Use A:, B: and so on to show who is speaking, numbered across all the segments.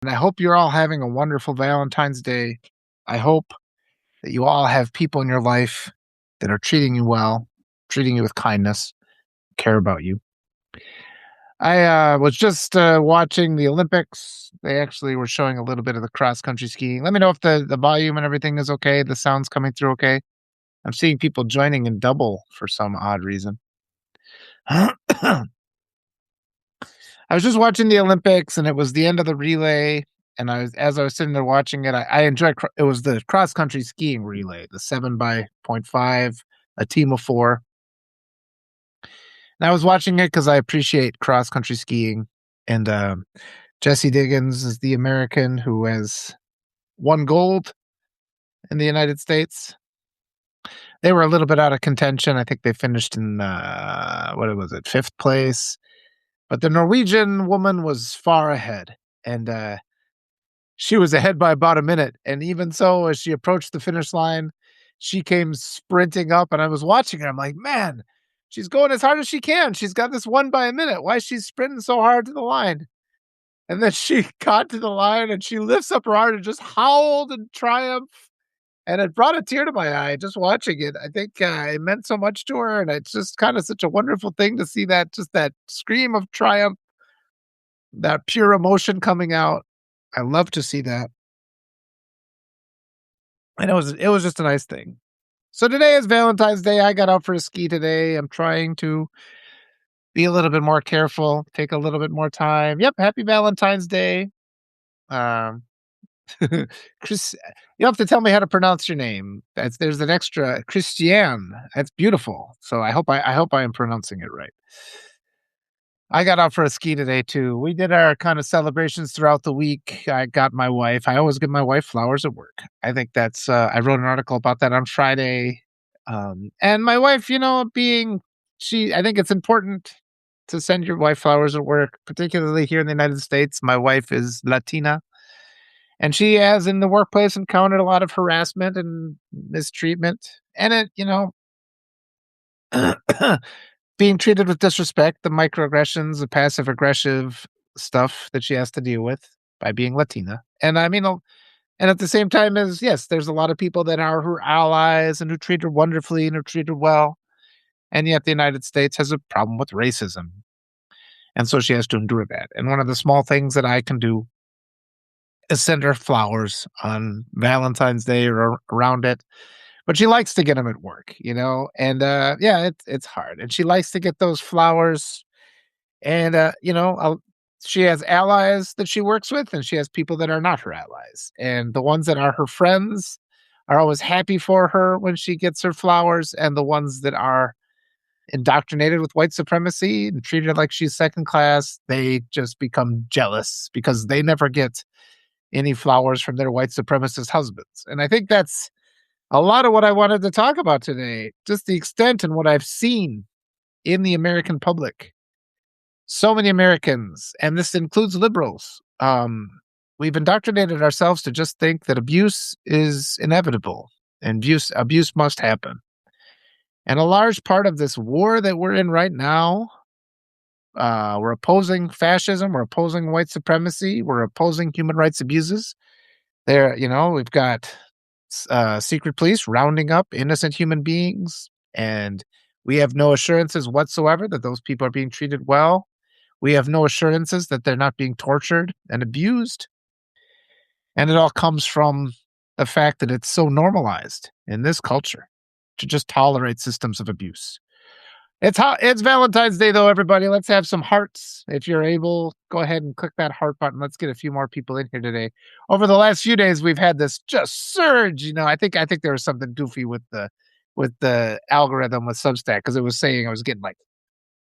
A: and I hope you're all having a wonderful Valentine's Day. I hope that you all have people in your life that are treating you well, treating you with kindness, care about you. I was just watching the Olympics. They actually were showing a little bit of the cross country skiing. Let me know if the volume and everything is okay. The sound's coming through okay. I'm seeing people joining in double for some odd reason. I was just watching the Olympics, and it was the end of the relay. And as I was sitting there watching it, I enjoyed. It was the cross country skiing relay, the 7x0.5, a team of 4. And I was watching it because I appreciate cross country skiing. And Jesse Diggins is the American who has won gold in the United States. They were a little bit out of contention. I think they finished in what was it, 5th place. But the Norwegian woman was far ahead, and she was ahead by about a minute. And even so, as she approached the finish line, she came sprinting up, and I was watching her. I'm like, man, she's going as hard as she can. She's got this one by a minute. Why is she sprinting so hard to the line? And then she got to the line, and she lifts up her arm and just howled in triumph. And it brought a tear to my eye just watching it. I think it meant so much to her, and it's just kind of such a wonderful thing to see that scream of triumph, that pure emotion coming out. I love to see that. And it was just a nice thing. So today is Valentine's Day. I got out for a ski today. I'm trying to be a little bit more careful, take a little bit more time. Yep, happy Valentine's Day. Um, Chris, you have to tell me how to pronounce your name. There's an extra Christiane. That's beautiful. So I hope I am pronouncing it right. I got out for a ski today too. We did our kind of celebrations throughout the week. I got my wife. I always give my wife flowers at work. I think that's. I wrote an article about that on Friday. And my wife, I think it's important to send your wife flowers at work, particularly here in the United States. My wife is Latina, and she has in the workplace encountered a lot of harassment and mistreatment. And being treated with disrespect, the microaggressions, the passive aggressive stuff that she has to deal with by being Latina. And and at the same time as, yes, there's a lot of people that are her allies and who treat her wonderfully and who treat her well. And yet the United States has a problem with racism. And so she has to endure that. And one of the small things that I can do is send her flowers on Valentine's Day or around it. But she likes to get them at work, and yeah, it's hard. And she likes to get those flowers. And she has allies that she works with, and she has people that are not her allies. And the ones that are her friends are always happy for her when she gets her flowers, and the ones that are indoctrinated with white supremacy and treat her like she's second class, they just become jealous because they never get any flowers from their white supremacist husbands. And I think that's a lot of what I wanted to talk about today, just the extent and what I've seen in the American public. So many Americans, and this includes liberals, we've indoctrinated ourselves to just think that abuse is inevitable and abuse must happen. And a large part of this war that we're in right now, we're opposing fascism, we're opposing white supremacy, we're opposing human rights abuses. We've got secret police rounding up innocent human beings, and we have no assurances whatsoever that those people are being treated well. We have no assurances that they're not being tortured and abused. And it all comes from the fact that it's so normalized in this culture to just tolerate systems of abuse. It's Valentine's Day, though, everybody. Let's have some hearts. If you're able, go ahead and click that heart button. Let's get a few more people in here today. Over the last few days, we've had this just surge. I think there was something goofy with the algorithm with Substack, because it was saying I was getting like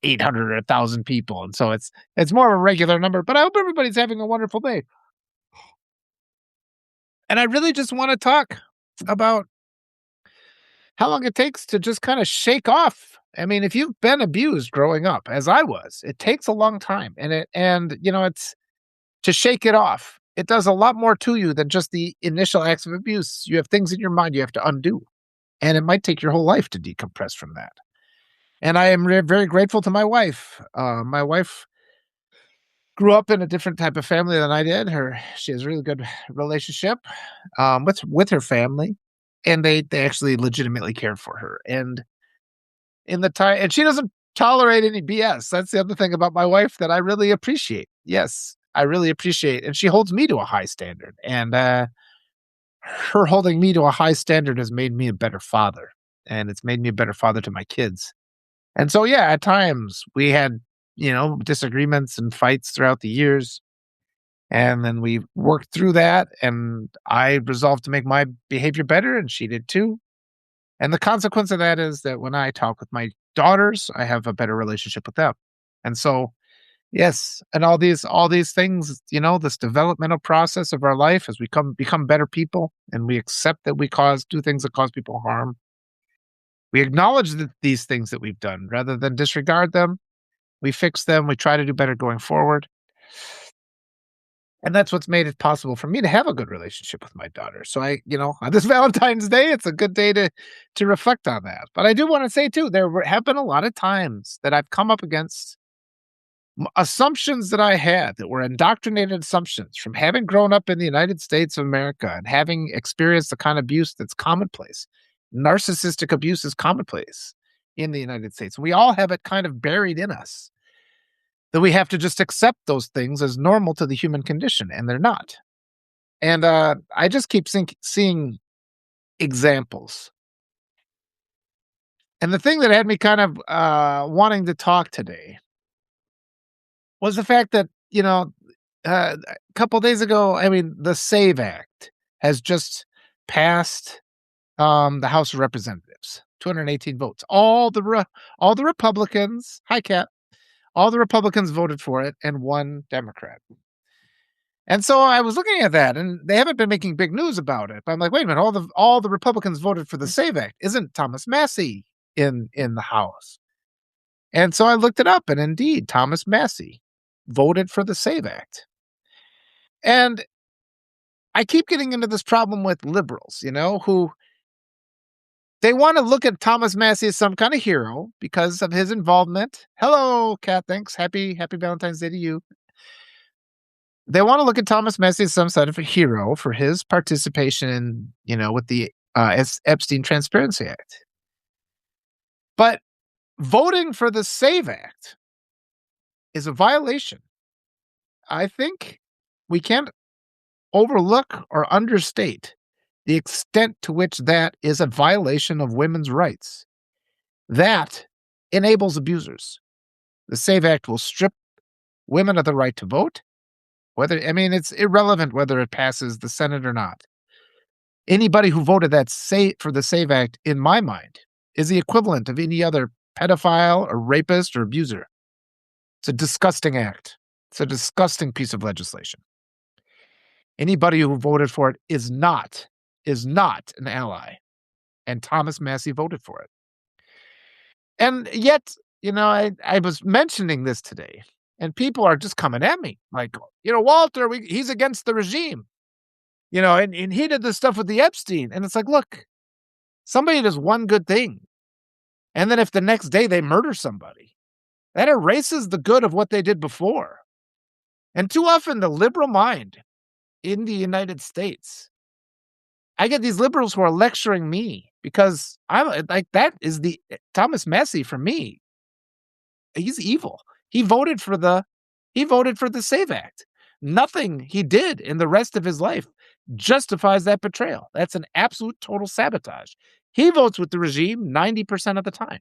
A: 800 or 1,000 people, and so it's more of a regular number. But I hope everybody's having a wonderful day. And I really just want to talk about how long it takes to just kind of shake off. I mean, if you've been abused growing up, as I was, it takes a long time, and it's to shake it off. It does a lot more to you than just the initial acts of abuse. You have things in your mind you have to undo, and it might take your whole life to decompress from that. And I am very grateful to my wife. My wife grew up in a different type of family than I did. She has a really good relationship, with her family, and they actually legitimately care for her, and in the time and she doesn't tolerate any BS. That's the other thing about my wife that I really appreciate. Yes, I really appreciate, and she holds me to a high standard, and, her holding me to a high standard has made me a better father, and it's made me a better father to my kids. And so, yeah, at times we had, disagreements and fights throughout the years, and then we worked through that, and I resolved to make my behavior better, and she did too. And the consequence of that is that when I talk with my daughters, I have a better relationship with them. And so, yes, and all these things, this developmental process of our life as we become better people and we accept that we do things that cause people harm. We acknowledge that these things that we've done rather than disregard them. We fix them. We try to do better going forward. And that's what's made it possible for me to have a good relationship with my daughter. So on this Valentine's Day, it's a good day to reflect on that. But I do want to say too, have been a lot of times that I've come up against assumptions that I had that were indoctrinated assumptions from having grown up in the United States of America and having experienced the kind of abuse that's commonplace. Narcissistic abuse is commonplace in the United States. We all have it kind of buried in us that we have to just accept those things as normal to the human condition, and they're not. And I just keep seeing examples. And the thing that had me kind of wanting to talk today was the fact that, a couple days ago, I mean, the SAVE Act has just passed the House of Representatives, 218 votes. All the Republicans, hi Cat, all the Republicans voted for it, and one Democrat. And so I was looking at that, and they haven't been making big news about it. But I'm like, wait a minute, all the Republicans voted for the SAVE Act. Isn't Thomas Massey in the House? And so I looked it up, and indeed, Thomas Massey voted for the SAVE Act. And I keep getting into this problem with liberals, who they want to look at Thomas Massey as some kind of hero because of his involvement. Hello, Kat. Thanks. Happy Valentine's Day to you. They want to look at Thomas Massey as some sort of a hero for his participation, with the Epstein Transparency Act. But voting for the SAVE Act is a violation. I think we can't overlook or understate the extent to which that is a violation of women's rights. That enables abusers. The SAVE Act will strip women of the right to vote. It's irrelevant whether it passes the Senate or not. Anybody who voted for the SAVE Act, in my mind, is the equivalent of any other pedophile or rapist or abuser. It's a disgusting act. It's a disgusting piece of legislation. Anybody who voted for it is not an ally. And Thomas Massey voted for it. And yet, I was mentioning this today, and people are just coming at me like, Walter, he's against the regime. And he did this stuff with the Epstein. And it's like, look, somebody does one good thing. And then if the next day they murder somebody, that erases the good of what they did before. And too often the liberal mind in the United States, I get these liberals who are lecturing me because I'm like, that is the Thomas Massey for me. He's evil. He voted for the SAVE Act. Nothing he did in the rest of his life justifies that betrayal. That's an absolute total sabotage. He votes with the regime 90% of the time.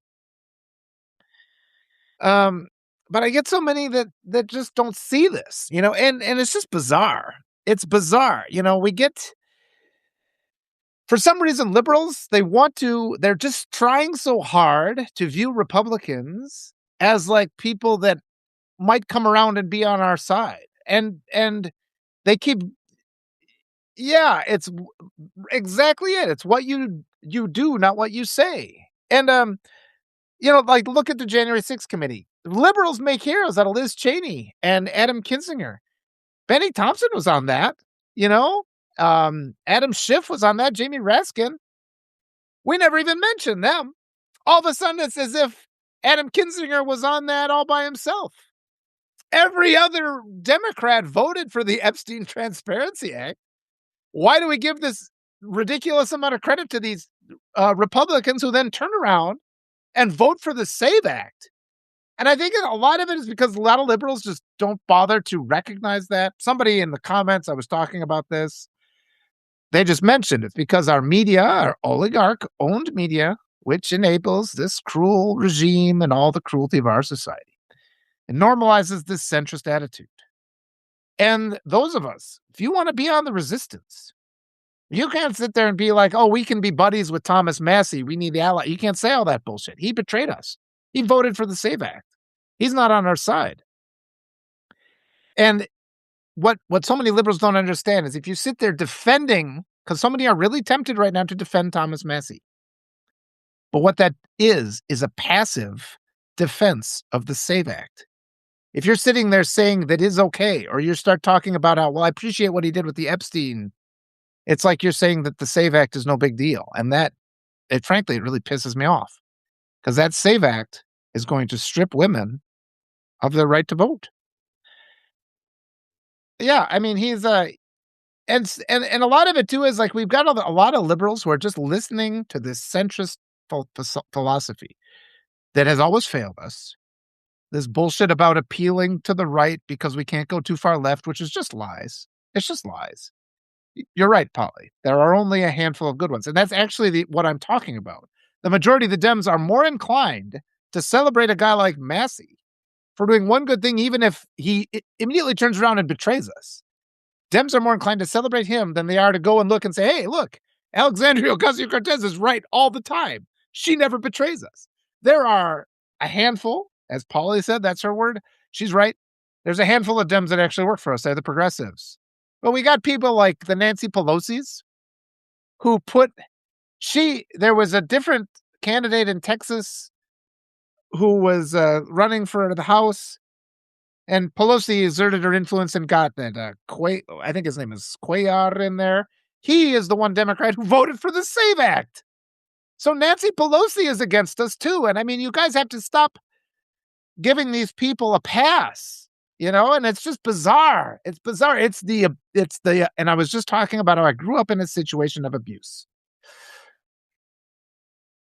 A: But I get so many that just don't see this, and it's just bizarre. It's bizarre. For some reason, liberals, they're just trying so hard to view Republicans as like people that might come around and be on our side. And they keep, yeah, it's exactly it. It's what you do, not what you say. And, like look at the January 6th committee. Liberals make heroes out of Liz Cheney and Adam Kinzinger. Benny Thompson was on that, Adam Schiff was on that, Jamie Raskin. We never even mentioned them. All of a sudden, it's as if Adam Kinzinger was on that all by himself. Every other Democrat voted for the Epstein Transparency Act. Why do we give this ridiculous amount of credit to these Republicans who then turn around and vote for the SAVE Act? And I think a lot of it is because a lot of liberals just don't bother to recognize that. Somebody in the comments, I was talking about this, they just mentioned it's because our media, our oligarch owned media, which enables this cruel regime and all the cruelty of our society. It normalizes this centrist attitude. And those of us, if you want to be on the resistance, you can't sit there and be like, oh, we can be buddies with Thomas Massey. We need the ally. You can't say all that bullshit. He betrayed us. He voted for the SAVE Act. He's not on our side. And what so many liberals don't understand is if you sit there defending, because so many are really tempted right now to defend Thomas Massey. But what that is a passive defense of the SAVE Act. If you're sitting there saying that is okay, or you start talking about how, well, I appreciate what he did with the Epstein, it's like you're saying that the SAVE Act is no big deal. And that, frankly, it really pisses me off because that SAVE Act is going to strip women of their right to vote. Yeah, I mean, he's and a lot of it too is like we've got a lot of liberals who are just listening to this centrist philosophy that has always failed us. This bullshit about appealing to the right because we can't go too far left, which is just lies. It's just lies. You're right, Polly. There are only a handful of good ones, and that's actually what I'm talking about. The majority of the Dems are more inclined to celebrate a guy like Massey for doing one good thing, even if he immediately turns around and betrays us. Dems are more inclined to celebrate him than they are to go and look and say, hey, look, Alexandria Ocasio-Cortez is right all the time. She never betrays us. There are a handful, as Polly said, that's her word. She's right. There's a handful of Dems that actually work for us. They're the progressives. But we got people like the Nancy Pelosi's who there was a different candidate in Texas who was running for the House. And Pelosi exerted her influence and got that I think his name is Cuellar in there. He is the one Democrat who voted for the SAVE Act. So Nancy Pelosi is against us too. And I mean, you guys have to stop giving these people a pass, and it's just bizarre. It's bizarre. And I was just talking about how I grew up in a situation of abuse.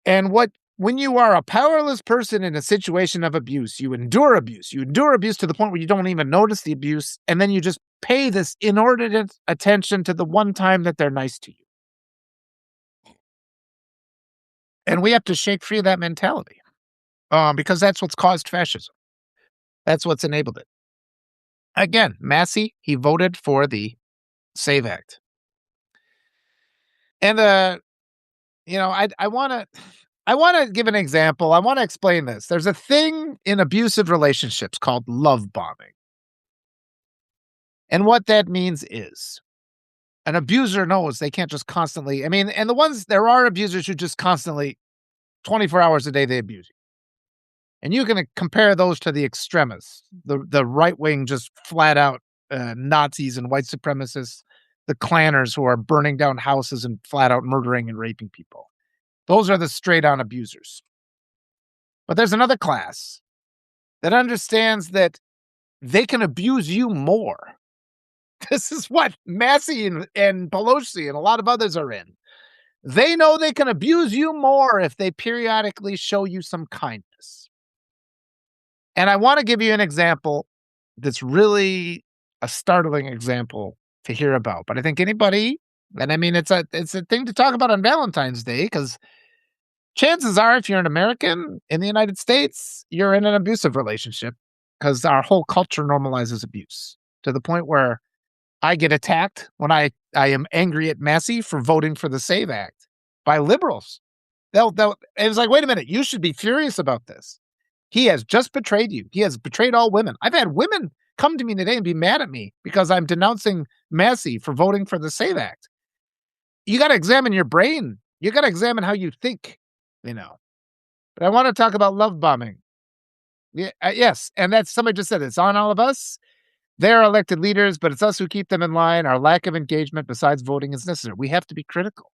A: And when you are a powerless person in a situation of abuse, you endure abuse. You endure abuse to the point where you don't even notice the abuse, and then you just pay this inordinate attention to the one time that they're nice to you. And we have to shake free of that mentality because that's what's caused fascism. That's what's enabled it. Again, Massey, he voted for the SAVE Act. And, I want to give an example. I want to explain this. There's a thing in abusive relationships called love bombing. And what that means is an abuser knows they can't just constantly, there are abusers who just constantly 24 hours a day, they abuse you. And you can compare those to the extremists, the right wing, just flat out Nazis and white supremacists, the clanners who are burning down houses and flat out murdering and raping people. Those are the straight on abusers. But there's another class that understands that they can abuse you more. This is what Massey and Pelosi and a lot of others are in. They know they can abuse you more if they periodically show you some kindness. And I want to give you an example that's really a startling example to hear about. But I think anybody, and it's a thing to talk about on Valentine's Day, because chances are if you're an American in the United States, you're in an abusive relationship because our whole culture normalizes abuse to the point where I get attacked when I am angry at Massey for voting for the SAVE Act by liberals. It's like, wait a minute, you should be furious about this. He has just betrayed you. He has betrayed all women. I've had women come to me today and be mad at me because I'm denouncing Massey for voting for the SAVE Act. You got to examine your brain. You got to examine how you think, But I want to talk about love bombing. Yeah, yes, and that's somebody just said it's on all of us. They're elected leaders, but it's us who keep them in line. Our lack of engagement besides voting is necessary. We have to be critical.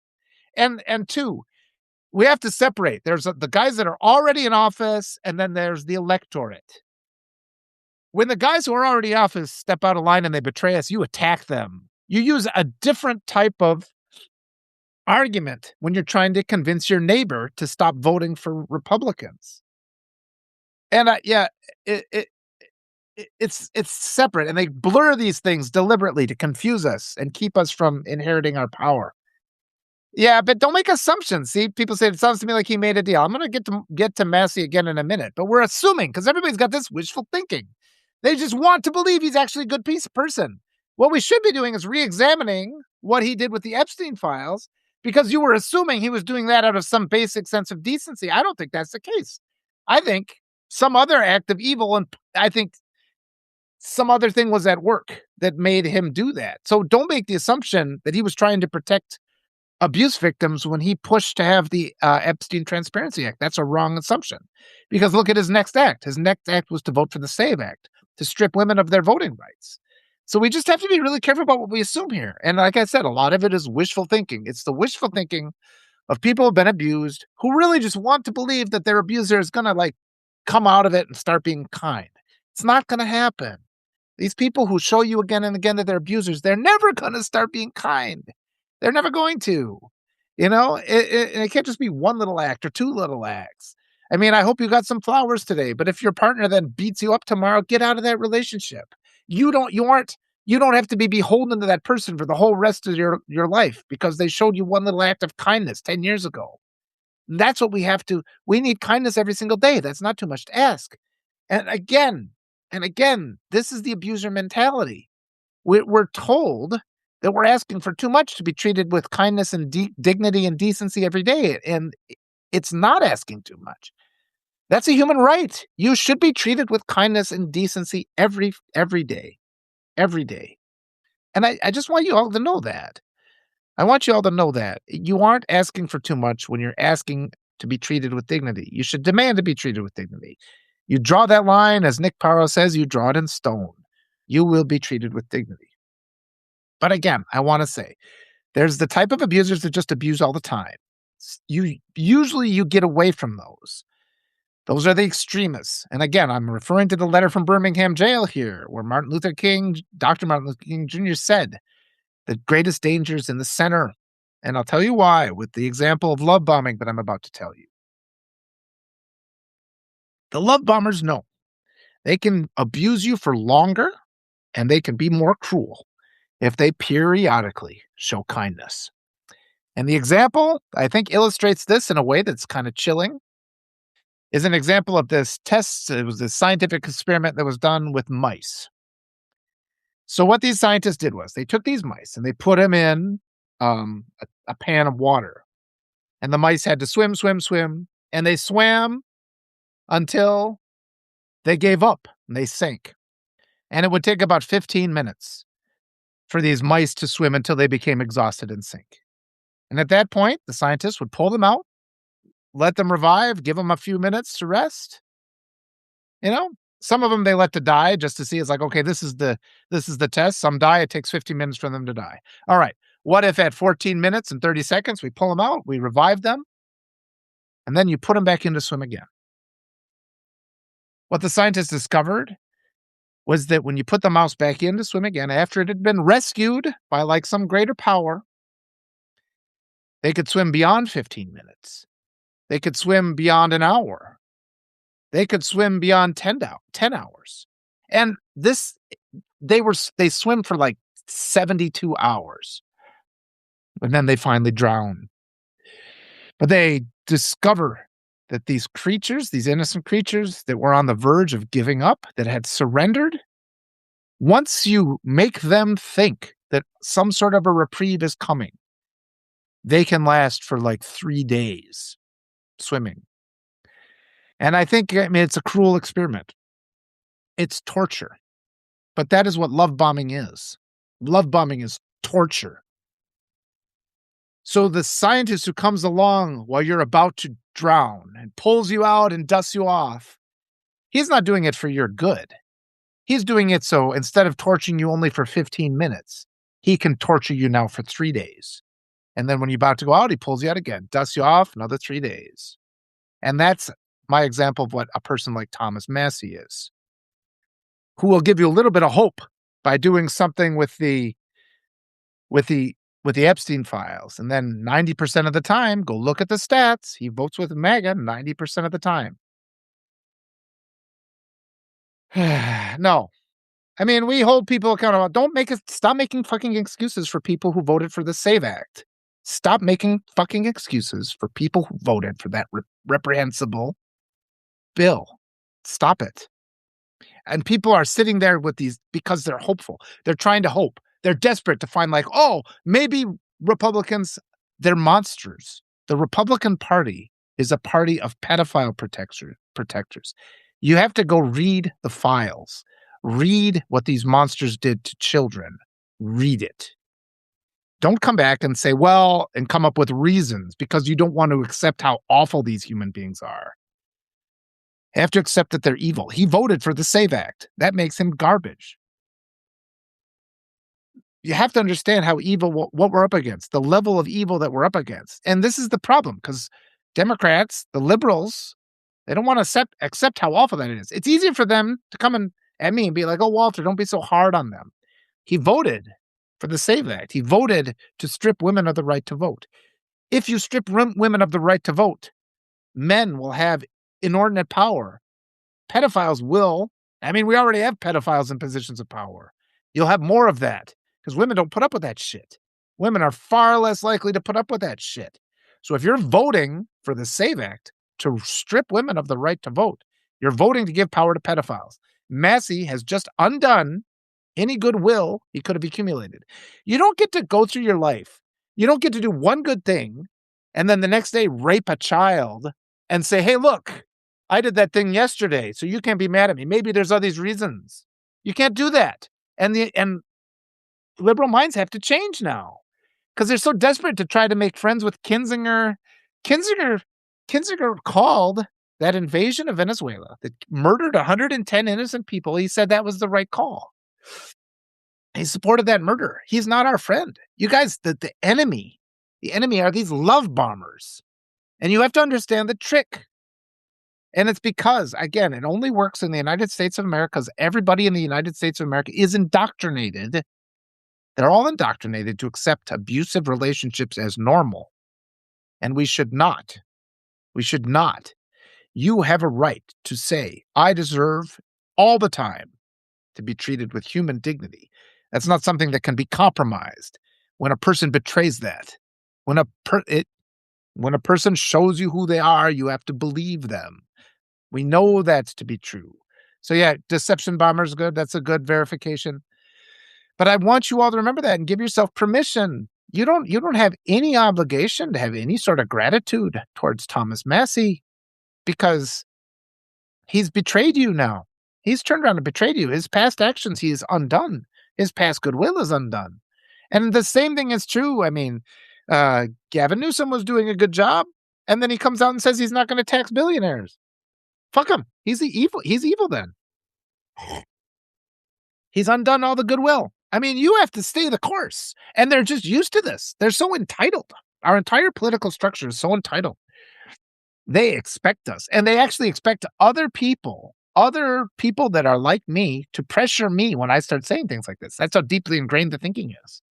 A: And two, we have to separate. There's the guys that are already in office, and then there's the electorate. When the guys who are already office step out of line and they betray us, you attack them. You use a different type of argument when you're trying to convince your neighbor to stop voting for Republicans. And yeah, it, it it's separate, and they blur these things deliberately to confuse us and keep us from inheriting our power. Yeah, but don't make assumptions. See, people say it sounds to me like he made a deal. I'm gonna get to Massey again in a minute, but we're assuming because everybody's got this wishful thinking. They just want to believe he's actually a good person. What we should be doing is re-examining what he did with the Epstein files because you were assuming he was doing that out of some basic sense of decency. I don't think that's the case. I think some other act of evil, and I think some other thing was at work that made him do that. So don't make the assumption that he was trying to protect abuse victims when he pushed to have the Epstein Transparency Act. That's a wrong assumption because look at his next act. His next act was to vote for the SAVE Act to strip women of their voting rights. So we just have to be really careful about what we assume here. And like I said, a lot of it is wishful thinking. It's the wishful thinking of people who've been abused who really just want to believe that their abuser is going to like come out of it and start being kind. It's not going to happen. These people who show you again and again that they're abusers, they're never going to start being kind. They're never going to. It can't just be one little act or two little acts. I mean, I hope you got some flowers today, but if your partner then beats you up tomorrow, get out of that relationship. You don't have to be beholden to that person for the whole rest of your life because they showed you one little act of kindness 10 years ago. That's what we need kindness every single day. That's not too much to ask. And again, this is the abuser mentality. We're told that we're asking for too much to be treated with kindness and dignity and decency every day. And it's not asking too much. That's a human right. You should be treated with kindness and decency every day, every day. And I just want you all to know that. I want you all to know that you aren't asking for too much when you're asking to be treated with dignity. You should demand to be treated with dignity. You draw that line, as Nick Paro says, you draw it in stone. You will be treated with dignity. But again, I want to say, there's the type of abusers that just abuse all the time. You get away from those. Those are the extremists. And again, I'm referring to the letter from Birmingham jail here, where Dr. Martin Luther King Jr. said, the greatest danger is in the center. And I'll tell you why with the example of love bombing that I'm about to tell you. The love bombers know they can abuse you for longer and they can be more cruel if they periodically show kindness. And the example, I think, illustrates this in a way that's kind of chilling, is an example of this test. It was a scientific experiment that was done with mice. So what these scientists did was they took these mice and they put them in a pan of water. And the mice had to swim, and they swam until they gave up and they sank. And it would take about 15 minutes for these mice to swim until they became exhausted and sink. And at that point, the scientists would pull them out, let them revive, give them a few minutes to rest. Some of them they let to die just to see. It's like, okay, this is the test. Some die. It takes 15 minutes for them to die. All right. What if at 14 minutes and 30 seconds, we pull them out, we revive them, and then you put them back in to swim again? What the scientists discovered was that when you put the mouse back in to swim again, after it had been rescued by like some greater power, they could swim beyond 15 minutes. They could swim beyond an hour. They could swim beyond 10 hours. And they swim for like 72 hours. And then they finally drown. But they discover that these creatures, these innocent creatures that were on the verge of giving up, that had surrendered, once you make them think that some sort of a reprieve is coming, they can last for like 3 days swimming. And I mean, it's a cruel experiment. It's torture. But that is what love bombing is. Love bombing is torture. So the scientist who comes along while you're about to drown and pulls you out and dusts you off, he's not doing it for your good. He's doing it so instead of torturing you only for 15 minutes, he can torture you now for 3 days. And then when you're about to go out, he pulls you out again, dusts you off, another 3 days. And that's my example of what a person like Thomas Massey is. who will give you a little bit of hope by doing something with the with the with the Epstein files. And then 90% of the time, go look at the stats. He votes with MAGA 90% of the time. No. I mean, we hold people accountable. Stop making fucking excuses for people who voted for the SAVE Act. Stop making fucking excuses for people who voted for that reprehensible bill. Stop it. And people are sitting there with these because they're hopeful. They're trying to hope. They're desperate to find, like, oh, maybe Republicans, they're monsters. The Republican Party is a party of pedophile protectors. You have to go read the files. Read what these monsters did to children. Read it. Don't come back and say, well, and come up with reasons because you don't want to accept how awful these human beings are. You have to accept that they're evil. He voted for the SAVE Act. That makes him garbage. You have to understand how evil, what we're up against, the level of evil that we're up against. And this is the problem because Democrats, the liberals, they don't want to accept how awful that is. It's easier for them to come at me and be like, oh, Walter, don't be so hard on them. He voted for the SAVE Act. He voted to strip women of the right to vote. If you strip women of the right to vote, men will have inordinate power. Pedophiles will. I mean, we already have pedophiles in positions of power. You'll have more of that because women don't put up with that shit. Women are far less likely to put up with that shit. So if you're voting for the SAVE Act to strip women of the right to vote, you're voting to give power to pedophiles. Massey has just undone any goodwill he could have accumulated. You don't get to go through your life. You don't get to do one good thing and then the next day rape a child and say, hey, look, I did that thing yesterday, so you can't be mad at me. Maybe there's all these reasons. You can't do that. And liberal minds have to change now because they're so desperate to try to make friends with Kinzinger. Kinzinger called that invasion of Venezuela that murdered 110 innocent people. He said that was the right call. He supported that murder. He's not our friend. You guys, the enemy are these love bombers. And you have to understand the trick. And it's because, again, it only works in the United States of America because everybody in the United States of America is indoctrinated. They're all indoctrinated to accept abusive relationships as normal. And we should not. We should not. You have a right to say, I deserve all the time to be treated with human dignity. That's not something that can be compromised. When a person betrays that, when a person shows you who they are, you have to believe them. We know that to be true. So yeah, deception bomber is good. That's a good verification. But I want you all to remember that and give yourself permission. You don't have any obligation to have any sort of gratitude towards Thomas Massey because he's betrayed you now. He's turned around and betrayed you. His past actions, he is undone. His past goodwill is undone. And the same thing is true. I mean, Gavin Newsom was doing a good job, and then he comes out and says he's not going to tax billionaires. Fuck him. He's evil then. He's undone all the goodwill. I mean, you have to stay the course. And they're just used to this. They're so entitled. Our entire political structure is so entitled. They expect us. And they actually expect other people that are like me to pressure me when I start saying things like this. That's how deeply ingrained the thinking is.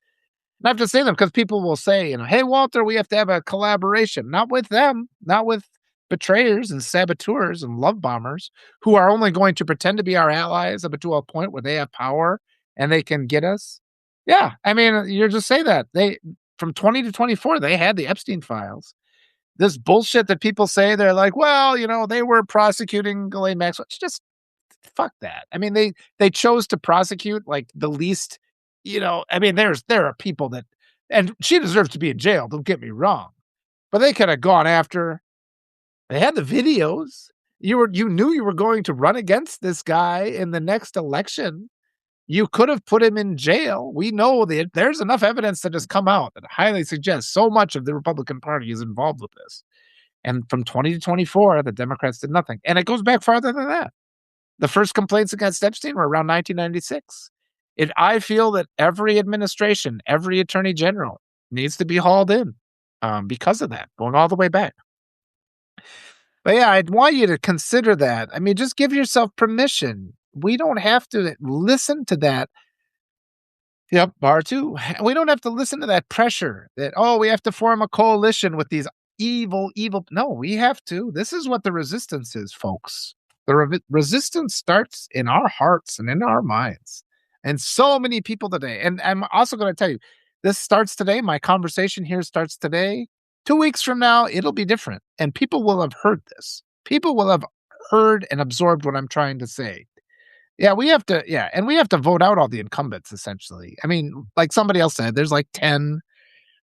A: And I have to say them because people will say, hey, Walter, we have to have a collaboration. Not with them. Not with betrayers and saboteurs and love bombers who are only going to pretend to be our allies up to a point where they have power and they can get us. Yeah, I mean, you just say that. From 20 to 24, they had the Epstein files. This bullshit that people say, they're like, well, they were prosecuting Ghislaine Maxwell. It's just fuck that. I mean, they chose to prosecute like the least, I mean, there are people that, and she deserves to be in jail, don't get me wrong, but they could have gone after her. They had the videos. You knew you were going to run against this guy in the next election. You could have put him in jail. We know that there's enough evidence that has come out that highly suggests so much of the Republican Party is involved with this. And from 20 to 24, the Democrats did nothing. And it goes back farther than that. The first complaints against Epstein were around 1996. I feel that every administration, every attorney general needs to be hauled in because of that, going all the way back. But yeah, I'd want you to consider that. I mean, just give yourself permission. We don't have to listen to that. Yep, bar 2. We don't have to listen to that pressure that, "Oh, we have to form a coalition with these evil" No, we have to. This is what the resistance is, folks. The resistance starts in our hearts and in our minds. And so many people today, and I'm also gonna tell you, this starts today, my conversation here starts today. 2 weeks from now, it'll be different, and people will have heard this. People will have heard and absorbed what I'm trying to say. Yeah, and we have to vote out all the incumbents, essentially. I mean, like somebody else said, there's like 10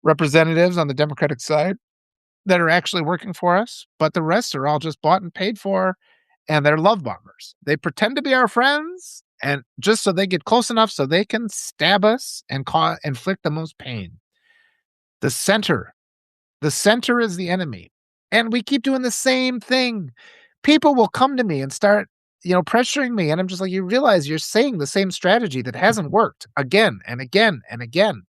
A: representatives on the Democratic side that are actually working for us, but the rest are all just bought and paid for, and they're love bombers. They pretend to be our friends, and just so they get close enough so they can stab us and inflict the most pain. The center the center is the enemy. And we keep doing the same thing. People will come to me and start, pressuring me. And I'm just like, you realize you're saying the same strategy that hasn't worked again and again and again.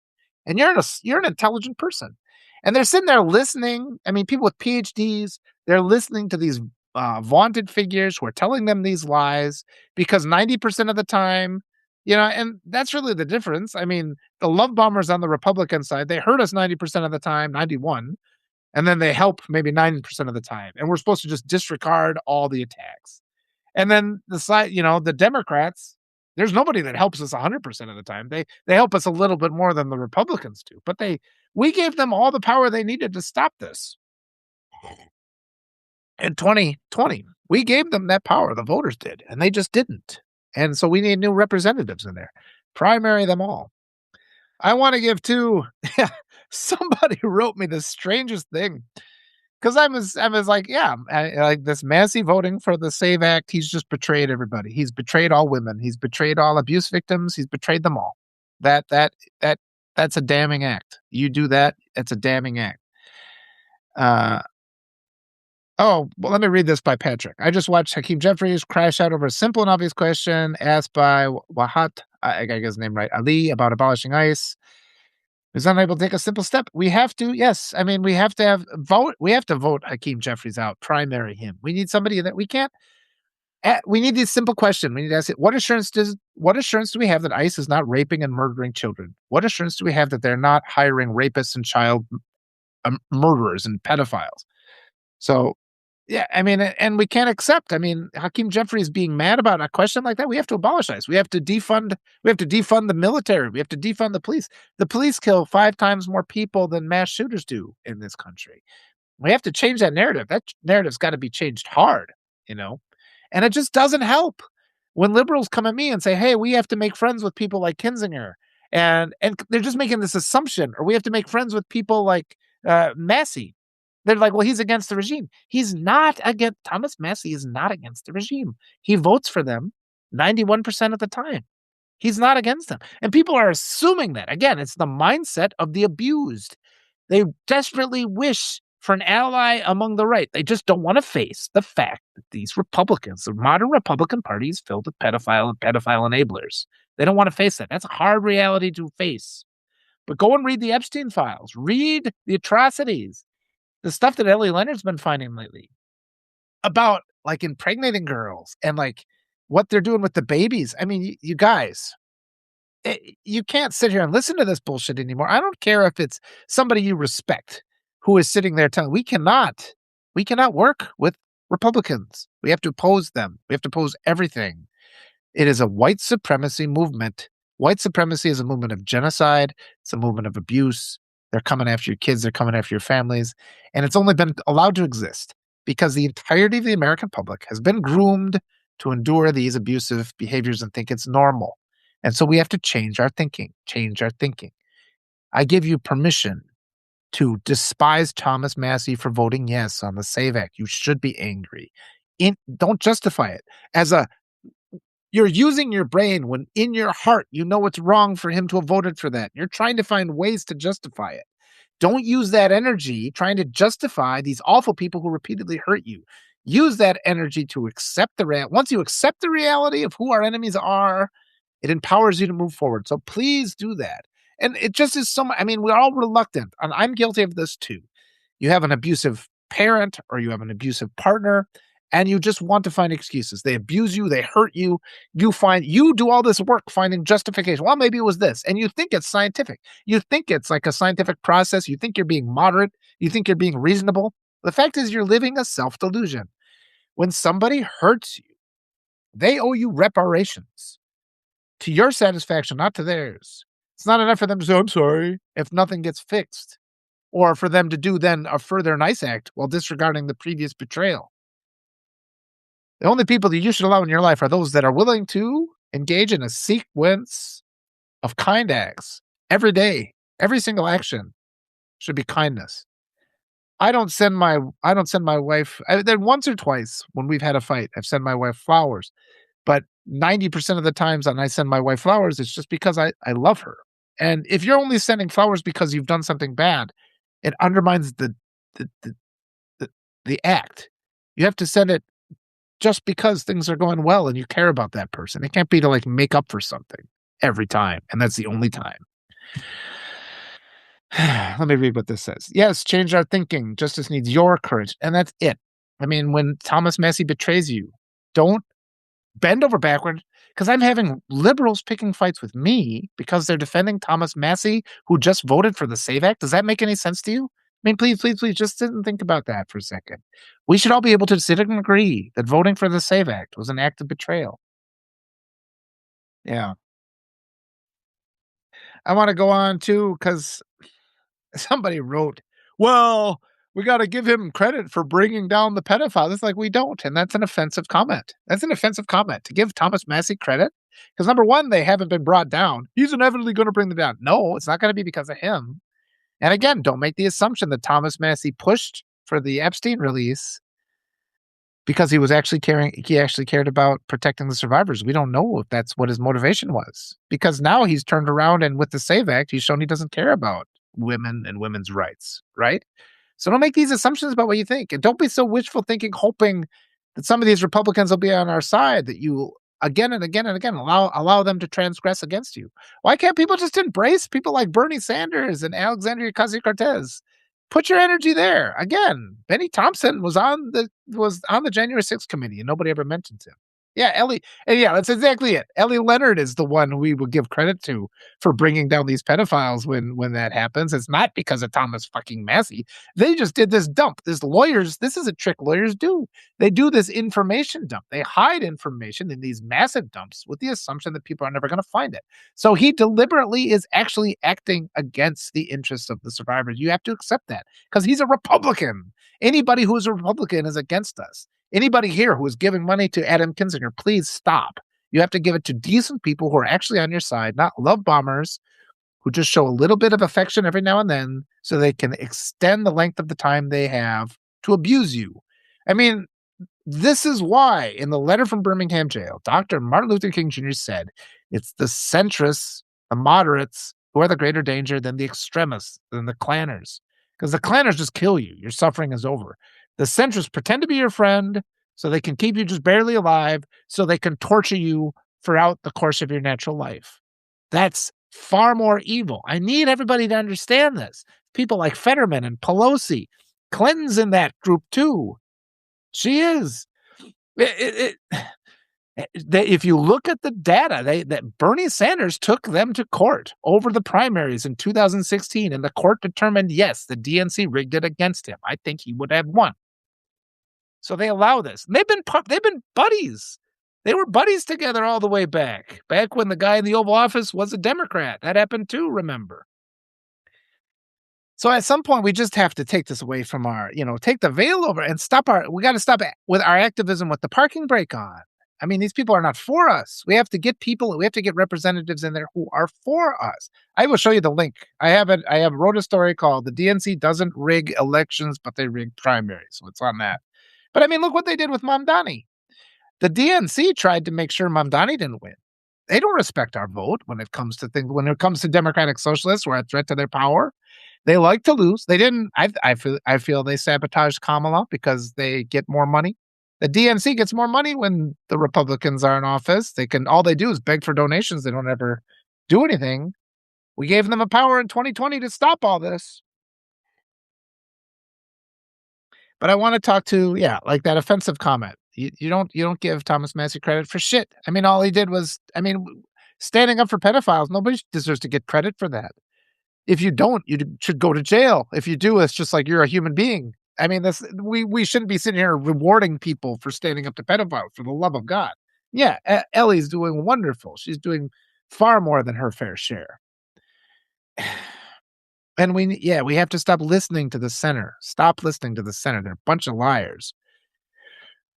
A: And you're an intelligent person. And they're sitting there listening. I mean, people with PhDs, they're listening to these vaunted figures who are telling them these lies because 90% of the time, and that's really the difference. I mean, the love bombers on the Republican side, they hurt us 90% of the time, 91, and then they help maybe 90% of the time. And we're supposed to just disregard all the attacks. And then the side, the Democrats, there's nobody that helps us 100% of the time. They help us a little bit more than the Republicans do, but we gave them all the power they needed to stop this. In 2020, we gave them that power, the voters did, and they just didn't. And so we need new representatives in there. Primary them all. I want to give two. Somebody wrote me the strangest thing because I was like, yeah, like this Massey voting for the Save Act. He's just betrayed everybody. He's betrayed all women. He's betrayed all abuse victims. He's betrayed them all. That that that that's a damning act. You do that, it's a damning act. Uh, Oh, well, let me read this by Patrick. I just watched Hakeem Jeffries crash out over a simple and obvious question asked by Wahat, I gotta get his name right, Ali, about abolishing ICE. He's unable to take a simple step. We have to, yes. I mean, we have to vote. We have to vote Hakeem Jeffries out, primary him. We need somebody that we can't. We need this simple question. We need to ask it: What assurance do we have that ICE is not raping and murdering children? What assurance do we have that they're not hiring rapists and child murderers and pedophiles? So yeah, I mean, and we can't accept. I mean, Hakeem Jeffries being mad about a question like that. We have to abolish ICE. We have to defund. We have to defund the military. We have to defund the police. The police kill 5 times more people than mass shooters do in this country. We have to change that narrative. That narrative's got to be changed hard, you know. And it just doesn't help when liberals come at me and say, "Hey, we have to make friends with people like Kinzinger," and they're just making this assumption, or we have to make friends with people like Massey. They're like, well, he's against the regime. He's not against Thomas Massey is not against the regime. He votes for them 91% of the time. He's not against them. And people are assuming that. Again, it's the mindset of the abused. They desperately wish for an ally among the right. They just don't want to face the fact that these Republicans, the modern Republican Party, is filled with pedophile enablers. They don't want to face that. That's a hard reality to face. But go and read the Epstein files. Read the atrocities. The stuff that Ellie Leonard's been finding lately about like impregnating girls and like what they're doing with the babies. I mean, you guys, you can't sit here and listen to this bullshit anymore. I don't care if it's somebody you respect who is sitting there telling we cannot work with Republicans. We have to oppose them. We have to oppose everything. It is a white supremacy movement. White supremacy is a movement of genocide. It's a movement of abuse. They're coming after your kids. They're coming after your families. And it's only been allowed to exist because the entirety of the American public has been groomed to endure these abusive behaviors and think it's normal. And so we have to change our thinking. I give you permission to despise Thomas Massey for voting yes on the Save Act. You should be angry. Don't justify it as you're using your brain when in your heart you know it's wrong for him to have voted for that. You're trying to find ways to justify it. Don't use that energy trying to justify these awful people who repeatedly hurt you. Use that energy to accept once you accept the reality of who our enemies are, it empowers you to move forward. So please do that. And it just is I mean, we're all reluctant, and I'm guilty of this too. You have an abusive parent or you have an abusive partner, and you just want to find excuses. They abuse you, they hurt you. You do all this work finding justification. Well, maybe it was this, and you think it's scientific. You think it's like a scientific process. You think you're being moderate. You think you're being reasonable. The fact is, you're living a self delusion. When somebody hurts you, they owe you reparations to your satisfaction, not to theirs. It's not enough for them to say, I'm sorry, if nothing gets fixed, or for them to do then a further nice act while disregarding the previous betrayal. The only people that you should allow in your life are those that are willing to engage in a sequence of kind acts every day. Every single action should be kindness. I don't send my wife then once or twice when we've had a fight, I've sent my wife flowers. But 90% of the times when I send my wife flowers, it's just because I love her. And if you're only sending flowers because you've done something bad, it undermines the the the, the act. You have to send it just because things are going well and you care about that person. It can't be to like make up for something every time, and that's the only time. Let me read what this says. Yes, change our thinking. Justice needs your courage, and that's it. I mean, when Thomas Massey betrays you, don't bend over backward because I'm having liberals picking fights with me because they're defending Thomas Massey, who just voted for the SAVE Act. Does that make any sense to you? I mean, please, just sit and think about that for a second. We should all be able to sit and agree that voting for the SAVE Act was an act of betrayal. Yeah. I want to go on too because somebody wrote, well, we got to give him credit for bringing down the pedophile. It's like we don't. And that's an offensive comment. That's an offensive comment to give Thomas Massey credit. Because number one, they haven't been brought down. He's inevitably going to bring them down. No, it's not going to be because of him. And again, don't make the assumption that Thomas Massey pushed for the Epstein release because he actually cared about protecting the survivors. We don't know if that's what his motivation was. Because now he's turned around and with the SAVE Act, he's shown he doesn't care about women and women's rights, right? So don't make these assumptions about what you think. And don't be so wishful thinking, hoping that some of these Republicans will be on our side, that you again and again and again allow them to transgress against you. Why can't people just embrace people like Bernie Sanders and Alexandria Ocasio-Cortez? Put your energy there. Again, Benny Thompson was on the January 6th committee and nobody ever mentions him. Yeah, that's exactly it. Ellie Leonard is the one we will give credit to for bringing down these pedophiles when that happens. It's not because of Thomas fucking Massey. They just did this dump. This is a trick lawyers do. They do this information dump. They hide information in these massive dumps with the assumption that people are never going to find it. So he deliberately is actually acting against the interests of the survivors. You have to accept that because he's a Republican. Anybody who is a Republican is against us. Anybody here who is giving money to Adam Kinzinger, please stop. You have to give it to decent people who are actually on your side, not love bombers who just show a little bit of affection every now and then so they can extend the length of the time they have to abuse you. I mean, this is why in the letter from Birmingham jail, Dr. Martin Luther King Jr. said it's the centrists, the moderates, who are the greater danger than the extremists, than the clanners. Because the clanners just kill you. Your suffering is over. The centrists pretend to be your friend so they can keep you just barely alive, so they can torture you throughout the course of your natural life. That's far more evil. I need everybody to understand this. People like Fetterman and Pelosi. Clinton's in that group too. She is. If you look at the data, that Bernie Sanders took them to court over the primaries in 2016, and the court determined, yes, the DNC rigged it against him. I think he would have won. So they allow this. And they've been buddies. They were buddies together all the way back when the guy in the Oval Office was a Democrat. That happened too, remember? So at some point, we just have to take this away from take the veil over and we got to stop with our activism with the parking brake on. I mean, these people are not for us. We have to get representatives in there who are for us. I will show you the link. I wrote a story called "The DNC Doesn't Rig Elections, but They Rig Primaries." So it's on that. But I mean, look what they did with Mamdani. The DNC tried to make sure Mamdani didn't win. They don't respect our vote when it comes to things. When it comes to democratic socialists, we're a threat to their power. They like to lose. They didn't. I feel they sabotaged Kamala because they get more money. The DNC gets more money when the Republicans are in office. All they do is beg for donations. They don't ever do anything. We gave them a power in 2020 to stop all this. But I wanna talk to yeah, like that offensive comment. You don't give Thomas Massie credit for shit. I mean, all he did was I mean, standing up for pedophiles, nobody deserves to get credit for that. If you don't, you should go to jail. If you do, it's just like you're a human being. I mean, this we shouldn't be sitting here rewarding people for standing up to pedophiles, for the love of God. Yeah, Ellie's doing wonderful. She's doing far more than her fair share. And we have to stop listening to the center. Stop listening to the center. They're a bunch of liars.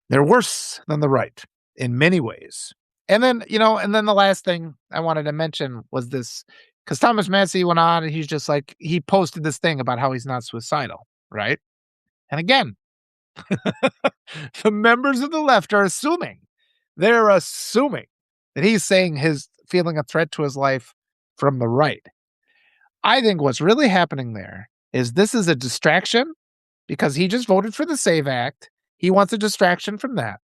A: They're worse than the right in many ways. And then, and then the last thing I wanted to mention was this because Thomas Massie went on and he's just like, he posted this thing about how he's not suicidal, right? And again, the members of the left are assuming, they're assuming that he's saying his feeling a threat to his life from the right. I think what's really happening there is this is a distraction because he just voted for the SAVE Act. He wants a distraction from that.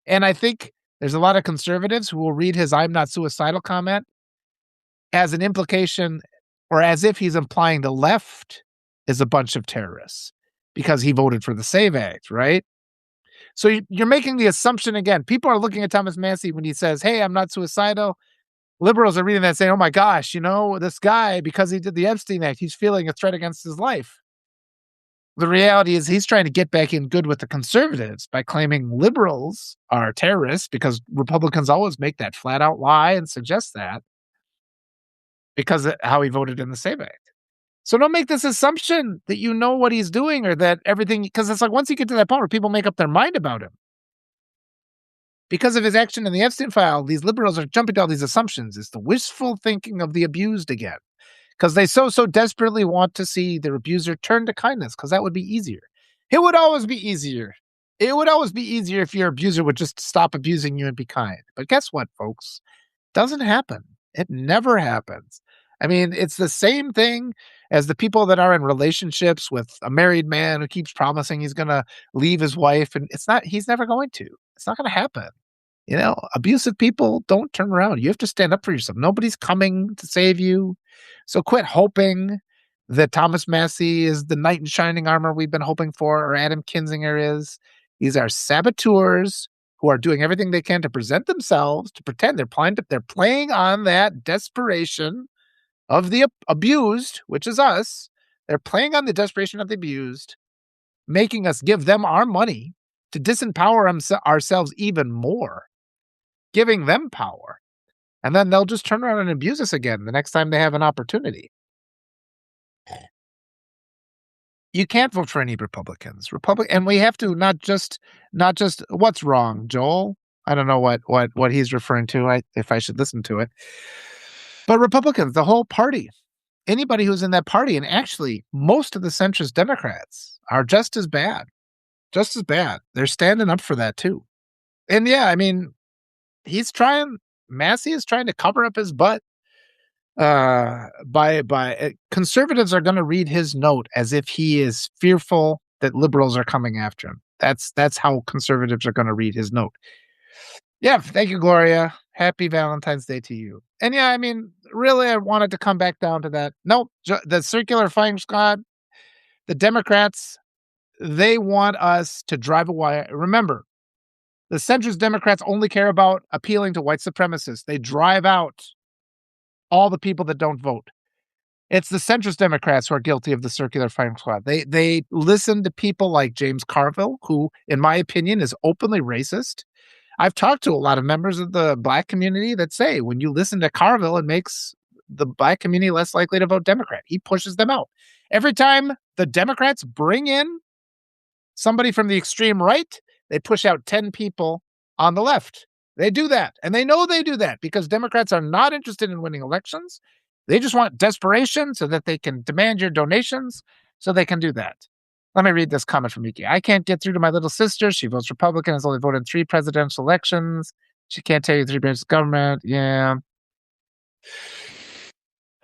A: And I think there's a lot of conservatives who will read his I'm not suicidal comment as an implication or as if he's implying the left is a bunch of terrorists because he voted for the SAVE Act, right? So you're making the assumption again. People are looking at Thomas Massie when he says, hey, I'm not suicidal. Liberals are reading that saying, oh my gosh, this guy, because he did the Epstein Act, he's feeling a threat against his life. The reality is he's trying to get back in good with the conservatives by claiming liberals are terrorists because Republicans always make that flat out lie and suggest that because of how he voted in the SAVE Act. So don't make this assumption that you know what he's doing or that everything, because it's like once you get to that point where people make up their mind about him, because of his action in the Epstein file, these liberals are jumping to all these assumptions. It's the wishful thinking of the abused again. Because they so desperately want to see their abuser turn to kindness, because that would be easier. It would always be easier. It would always be easier if your abuser would just stop abusing you and be kind. But guess what, folks? Doesn't happen. It never happens. I mean, it's the same thing as the people that are in relationships with a married man who keeps promising he's going to leave his wife, and he's never going to. It's not going to happen. Abusive people don't turn around. You have to stand up for yourself. Nobody's coming to save you. So quit hoping that Thomas Massie is the knight in shining armor we've been hoping for, or Adam Kinzinger is. These are saboteurs who are doing everything they can to present themselves, to pretend they're playing on that desperation of the abused, which is us. They're playing on the desperation of the abused, making us give them our money to disempower ourselves even more, giving them power. And then they'll just turn around and abuse us again the next time they have an opportunity. You can't vote for any Republicans. And we have to not just what's wrong, Joel? I don't know what he's referring to. If I should listen to it. But Republicans, the whole party, anybody who's in that party, and actually most of the centrist Democrats are just as bad. Just as bad. They're standing up for that too. And yeah, I mean, Massie is trying to cover up his butt. Conservatives are going to read his note as if he is fearful that liberals are coming after him. That's how conservatives are going to read his note. Yeah, thank you, Gloria. Happy Valentine's Day to you. And yeah, I mean, really, I wanted to come back down to that. Nope, the circular firing squad, the Democrats, they want us to drive a wire. Remember, the centrist Democrats only care about appealing to white supremacists. They drive out all the people that don't vote. It's the centrist Democrats who are guilty of the circular firing squad. They listen to people like James Carville, who, in my opinion, is openly racist. I've talked to a lot of members of the Black community that say when you listen to Carville, it makes the Black community less likely to vote Democrat. He pushes them out. Every time the Democrats bring in somebody from the extreme right, they push out 10 people on the left. They do that. And they know they do that because Democrats are not interested in winning elections. They just want desperation so that they can demand your donations so they can do that. Let me read this comment from Miki. I can't get through to my little sister. She votes Republican, has only voted in 3 presidential elections. She can't tell you 3 branches of government. Yeah.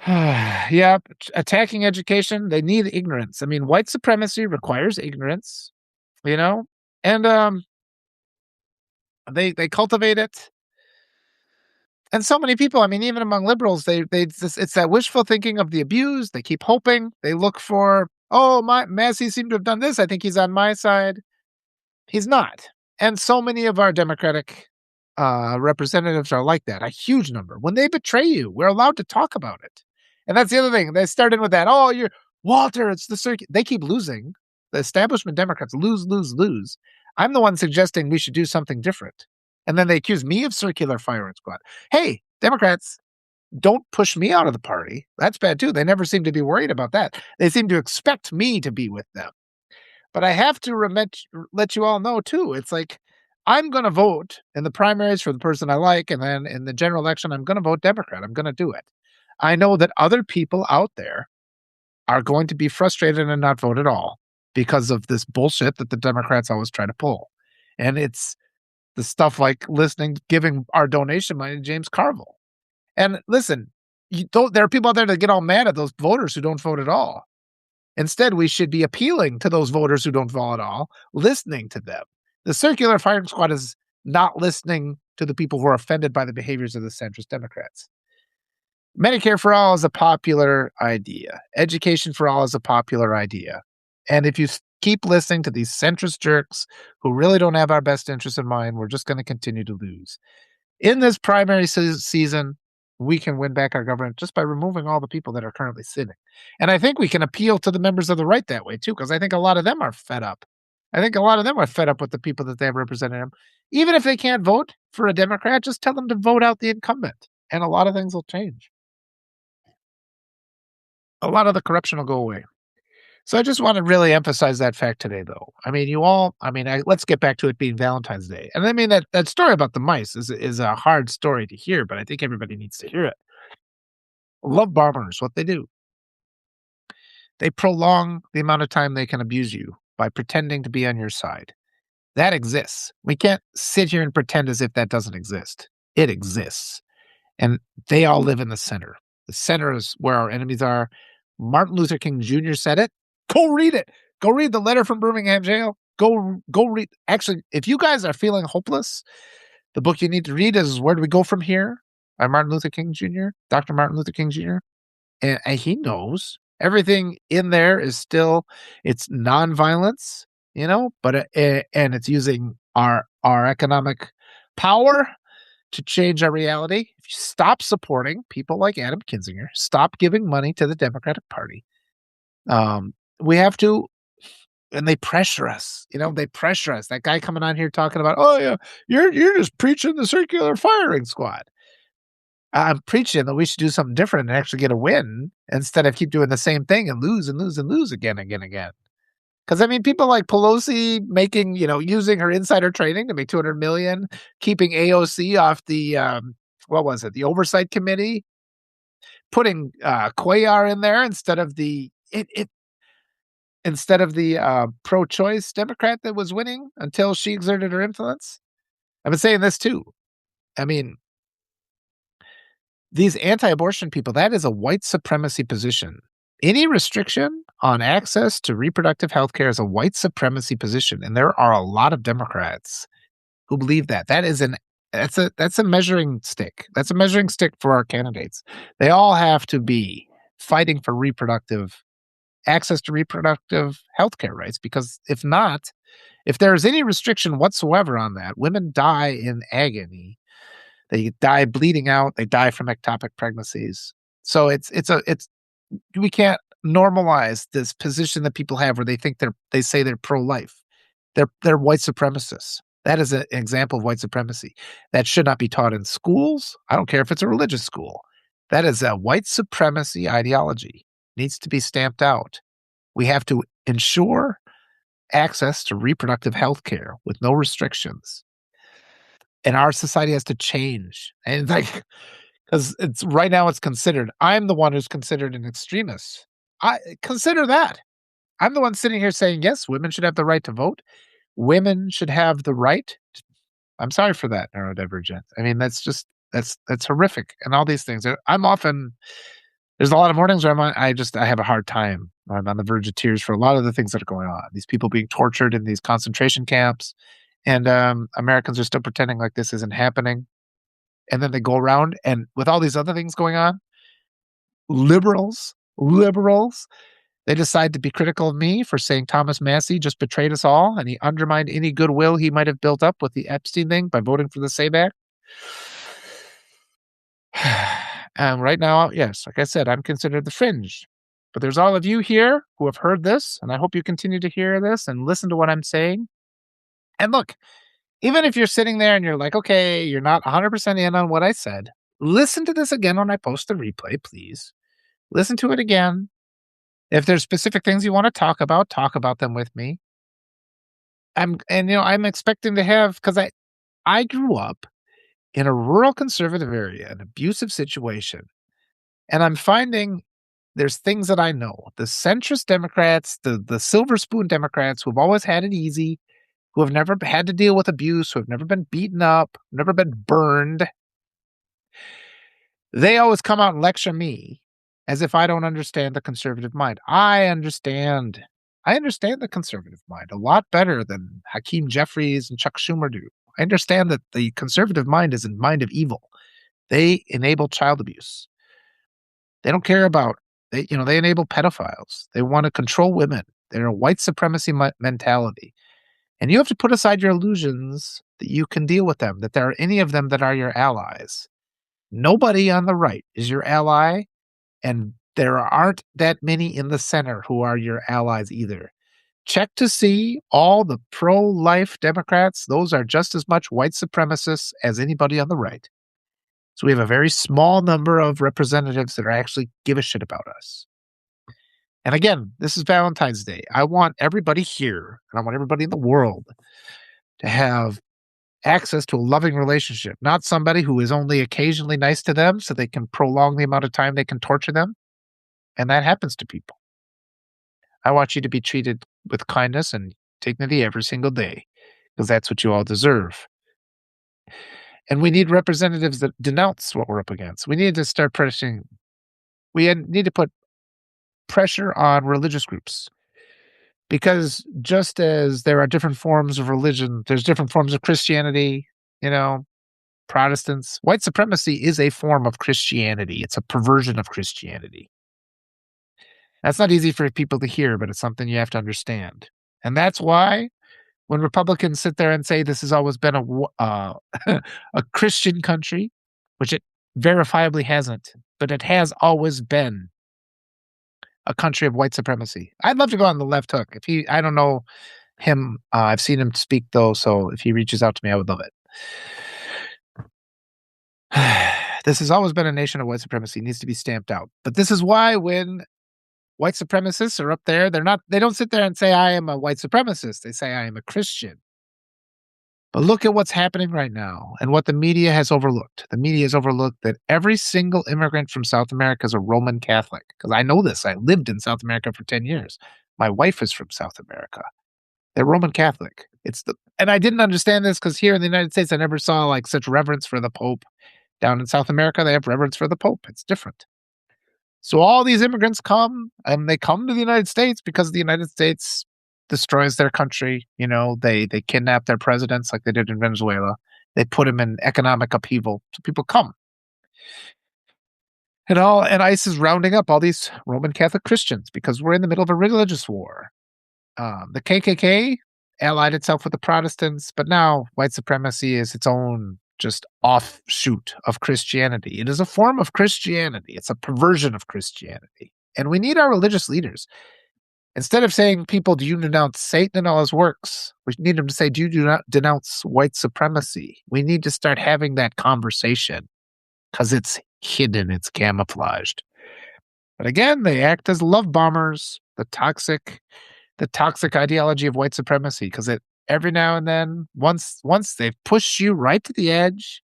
A: Yeah. Attacking education. They need ignorance. I mean, white supremacy requires ignorance, and they cultivate it. And so many people, I mean, even among liberals, it's that wishful thinking of the abused. They keep hoping. They look for "Oh, my Massey seemed to have done this. I think he's on my side." He's not. And so many of our Democratic representatives are like that, a huge number. When they betray you, we're allowed to talk about it. And that's the other thing. They started with that. Oh, you're Walter, it's the circuit. They keep losing. The establishment Democrats lose, lose, lose. I'm the one suggesting we should do something different. And then they accuse me of circular firing squad. Hey, Democrats, don't push me out of the party. That's bad too. They never seem to be worried about that. They seem to expect me to be with them. But I have to let you all know too, it's like, I'm gonna vote in the primaries for the person I like, and then in the general election, I'm gonna vote Democrat. I'm gonna do it. I know that other people out there are going to be frustrated and not vote at all because of this bullshit that the Democrats always try to pull. And it's the stuff like giving our donation money to James Carville. And listen, there are people out there that get all mad at those voters who don't vote at all. Instead, we should be appealing to those voters who don't vote at all, listening to them. The circular firing squad is not listening to the people who are offended by the behaviors of the centrist Democrats. Medicare for all is a popular idea. Education for all is a popular idea. And if you keep listening to these centrist jerks who really don't have our best interests in mind, we're just going to continue to lose. In this primary season, we can win back our government just by removing all the people that are currently sitting. And I think we can appeal to the members of the right that way too, because I think a lot of them are fed up. I think a lot of them are fed up with the people that they have representing them. Even if they can't vote for a Democrat, just tell them to vote out the incumbent, and a lot of things will change. A lot of the corruption will go away. So I just want to really emphasize that fact today, though. I mean, let's get back to it being Valentine's Day. And I mean, that story about the mice is a hard story to hear, but I think everybody needs to hear it. Love bombers, what they do. They prolong the amount of time they can abuse you by pretending to be on your side. That exists. We can't sit here and pretend as if that doesn't exist. It exists. And they all live in the center. The center is where our enemies are. Martin Luther King Jr. said it. Go read it. Go read the letter from Birmingham jail. Go read. Actually, if you guys are feeling hopeless, the book you need to read is Where Do We Go From Here by Martin Luther King Jr., Dr. Martin Luther King Jr. And he knows everything in there is still, it's nonviolence, but and it's using our economic power to change our reality. If you stop supporting people like Adam Kinzinger, stop giving money to the Democratic Party. We have to, and they pressure us. They pressure us. That guy coming on here talking about, oh yeah, you're just preaching the circular firing squad. I'm preaching that we should do something different and actually get a win instead of keep doing the same thing and lose and lose and lose again. Because I mean, people like Pelosi making, using her insider trading to make $200 million, keeping AOC off the what was it, the oversight committee, putting Cuellar in there instead of the pro-choice Democrat that was winning until she exerted her influence. I've been saying this too. I mean, these anti-abortion people, that is a white supremacy position. Any restriction on access to reproductive health care is a white supremacy position. And there are a lot of Democrats who believe that. That's a measuring stick. That's a measuring stick for our candidates. They all have to be fighting for access to reproductive health care rights, because if not, if there is any restriction whatsoever on that, women die in agony. They die bleeding out. They die from ectopic pregnancies. So we can't normalize this position that people have where they say they're pro-life. They're white supremacists. That is an example of white supremacy. That should not be taught in schools. I don't care if it's a religious school. That is a white supremacy ideology. It needs to be stamped out. We have to ensure access to reproductive health care with no restrictions. And our society has to change. And because right now it's considered, I'm the one who's considered an extremist. I consider that. I'm the one sitting here saying, yes, women should have the right to vote. Women should have the right. I'm sorry for that, neurodivergent. I mean, that's horrific. And all these things. There's a lot of mornings where I have a hard time. I'm on the verge of tears for a lot of the things that are going on. These people being tortured in these concentration camps. And Americans are still pretending like this isn't happening. And then they go around, and with all these other things going on, liberals They decide to be critical of me for saying Thomas Massey just betrayed us all and he undermined any goodwill he might have built up with the Epstein thing by voting for the SAVE Act. And right now, yes, like I said, I'm considered the fringe. But there's all of you here who have heard this, and I hope you continue to hear this and listen to what I'm saying. And look, even if you're sitting there and you're like, okay, you're not 100% in on what I said, listen to this again when I post the replay, please. Listen to it again. If there's specific things you want to talk about them with me. I'm expecting to have, because I grew up in a rural conservative area, an abusive situation, and I'm finding there's things that I know. The centrist Democrats, the silver spoon Democrats who've always had it easy, who have never had to deal with abuse, who have never been beaten up, never been burned, they always come out and lecture me as if I don't understand the conservative mind. I understand. I understand the conservative mind a lot better than Hakeem Jeffries and Chuck Schumer do. I understand that the conservative mind is a mind of evil. They enable child abuse. They don't care about, they enable pedophiles. They want to control women. They're a white supremacy mentality. And you have to put aside your illusions that you can deal with them, that there are any of them that are your allies. Nobody on the right is your ally, and there aren't that many in the center who are your allies either. Check to see all the pro-life Democrats. Those are just as much white supremacists as anybody on the right. So we have a very small number of representatives that actually give a shit about us. And again, this is Valentine's Day. I want everybody here, and I want everybody in the world to have access to a loving relationship, not somebody who is only occasionally nice to them so they can prolong the amount of time they can torture them. And that happens to people. I want you to be treated with kindness and dignity every single day, because that's what you all deserve. And we need representatives that denounce what we're up against. We need to start pressing. We need to put pressure on religious groups, because just as there are different forms of religion, there's different forms of Christianity, Protestants. White supremacy is a form of Christianity. It's a perversion of Christianity. That's not easy for people to hear, but it's something you have to understand. And that's why when Republicans sit there and say this has always been a Christian country, which it verifiably hasn't, but it has always been a country of white supremacy. I'd love to go on the left hook. I don't know him. I've seen him speak though, so if he reaches out to me, I would love it. This has always been a nation of white supremacy. It needs to be stamped out. But this is why when white supremacists are up there, they don't sit there and say, I am a white supremacist. They say, I am a Christian. But look at what's happening right now and what the media has overlooked. The media has overlooked that every single immigrant from South America is a Roman Catholic. Because I know this. I lived in South America for 10 years. My wife is from South America. They're Roman Catholic. And I didn't understand this because here in the United States, I never saw like such reverence for the Pope. Down in South America, they have reverence for the Pope. It's different. So all these immigrants come, and they come to the United States because the United States destroys their country. They kidnap their presidents like they did in Venezuela. They put them in economic upheaval. So people come. And ICE is rounding up all these Roman Catholic Christians because we're in the middle of a religious war. The KKK allied itself with the Protestants, but now white supremacy is its own just offshoot of Christianity. It is a form of Christianity. It's a perversion of Christianity. And we need our religious leaders. Instead of saying, people, do you denounce Satan and all his works? We need them to say, do not denounce white supremacy? We need to start having that conversation because it's hidden, it's camouflaged. But again, they act as love bombers, the toxic ideology of white supremacy, because every now and then, once they've pushed you right to the edge,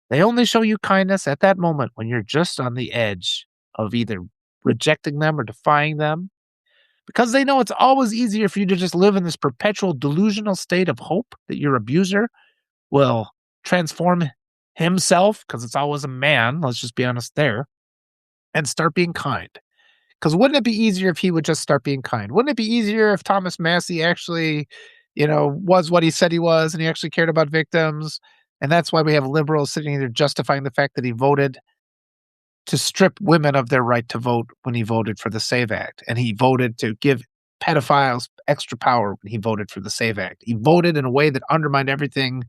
A: they only show you kindness at that moment when you're just on the edge of either rejecting them or defying them, because they know it's always easier for you to just live in this perpetual delusional state of hope that your abuser will transform himself, because it's always a man, let's just be honest there, and start being kind. Because wouldn't it be easier if he would just start being kind? Wouldn't it be easier if Thomas Massey actually, was what he said he was and he actually cared about victims? And that's why we have liberals sitting there justifying the fact that he voted to strip women of their right to vote when he voted for the SAVE Act. And he voted to give pedophiles extra power when he voted for the SAVE Act. He voted in a way that undermined everything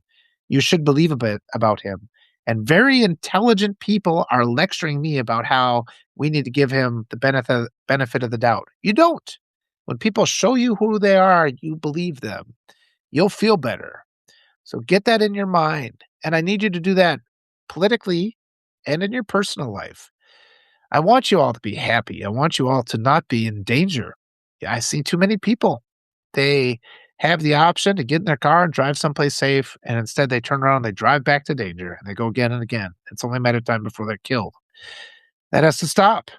A: you should believe a bit about him. And very intelligent people are lecturing me about how we need to give him the benefit of the doubt. You don't. When people show you who they are, you believe them. You'll feel better. So get that in your mind. And I need you to do that politically and in your personal life. I want you all to be happy. I want you all to not be in danger. Yeah, I see too many people. They have the option to get in their car and drive someplace safe, and instead they turn around and they drive back to danger, and they go again and again. It's only a matter of time before they're killed. That has to stop.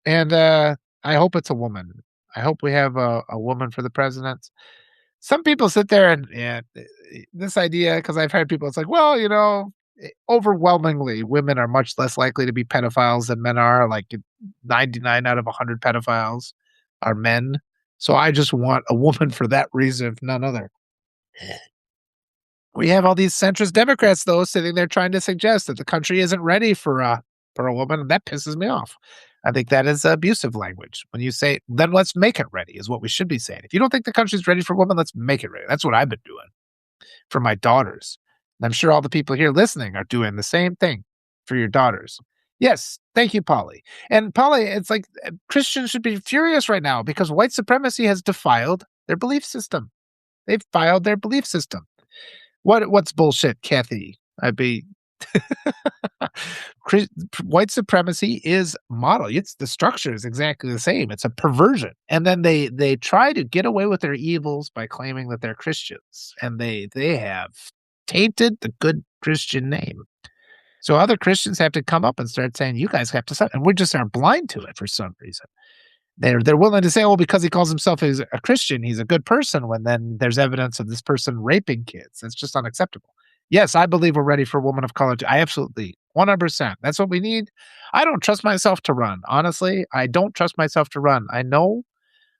A: And I hope it's a woman. I hope we have a woman for the president. Some people sit there and this idea, because I've heard people, it's like, well, overwhelmingly, women are much less likely to be pedophiles than men are. Like 99 out of 100 pedophiles are men. So I just want a woman for that reason, if none other. We have all these centrist Democrats, though, sitting there trying to suggest that the country isn't ready for a woman. And that pisses me off. I think that is abusive language. When you say, then let's make it ready, is what we should be saying. If you don't think the country's ready for women, let's make it ready. That's what I've been doing for my daughters. And I'm sure all the people here listening are doing the same thing for your daughters. Yes, thank you, Polly. And Polly, it's like Christians should be furious right now because white supremacy has defiled their belief system. They've filed their belief system. What's bullshit, Kathy? White supremacy is model. It's the structure is exactly the same. It's a perversion. And then they try to get away with their evils by claiming that they're Christians. And they have tainted the good Christian name. So other Christians have to come up and start saying, you guys have to stop. And we just are blind to it for some reason. They're willing to say, oh, because he calls himself a Christian, he's a good person, when then there's evidence of this person raping kids. That's just unacceptable. Yes, I believe we're ready for a woman of color. I absolutely, 100%. That's what we need. I don't trust myself to run. Honestly, I don't trust myself to run. I know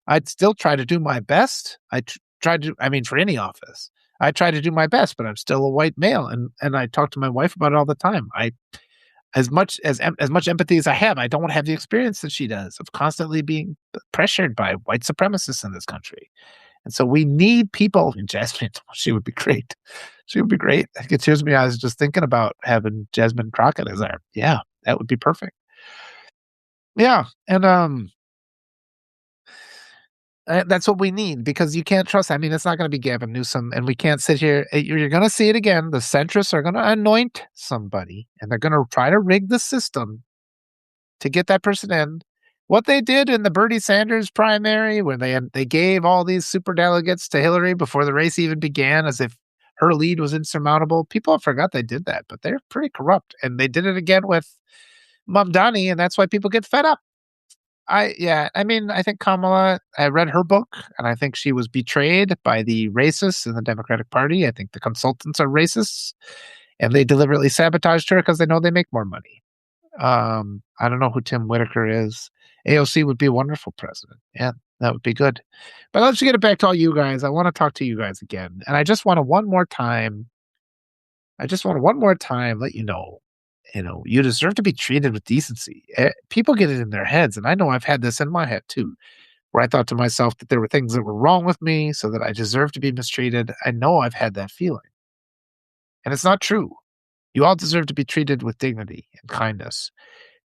A: I'd still try to do my best. For any office, I try to do my best, but I'm still a white male. And I talk to my wife about it all the time. As much empathy as I have, I don't have the experience that she does of constantly being pressured by white supremacists in this country. And so we need people. Jasmine, she would be great. She would be great. I get tears in my eyes just thinking about having Jasmine Crockett as our. Yeah, that would be perfect. Yeah, and that's what we need, because you can't trust. I mean, it's not going to be Gavin Newsom, and we can't sit here. You're going to see it again. The centrists are going to anoint somebody, and they're going to try to rig the system to get that person in. What they did in the Bernie Sanders primary, when they gave all these super delegates to Hillary before the race even began, as if her lead was insurmountable. People forgot they did that, but they're pretty corrupt, and they did it again with Mamdani, and that's why people get fed up. I think Kamala, I read her book, and I think she was betrayed by the racists in the Democratic Party. I think the consultants are racists, and they deliberately sabotaged her because they know they make more money. I don't know who Tim Whitaker is. AOC would be a wonderful president. Yeah, that would be good. But let's get it back to all you guys. I want to talk to you guys again. And I just want to one more time let you know, you deserve to be treated with decency. People get it in their heads, and I know I've had this in my head too, where I thought to myself that there were things that were wrong with me so that I deserve to be mistreated. I know I've had that feeling. And it's not true. You all deserve to be treated with dignity and kindness.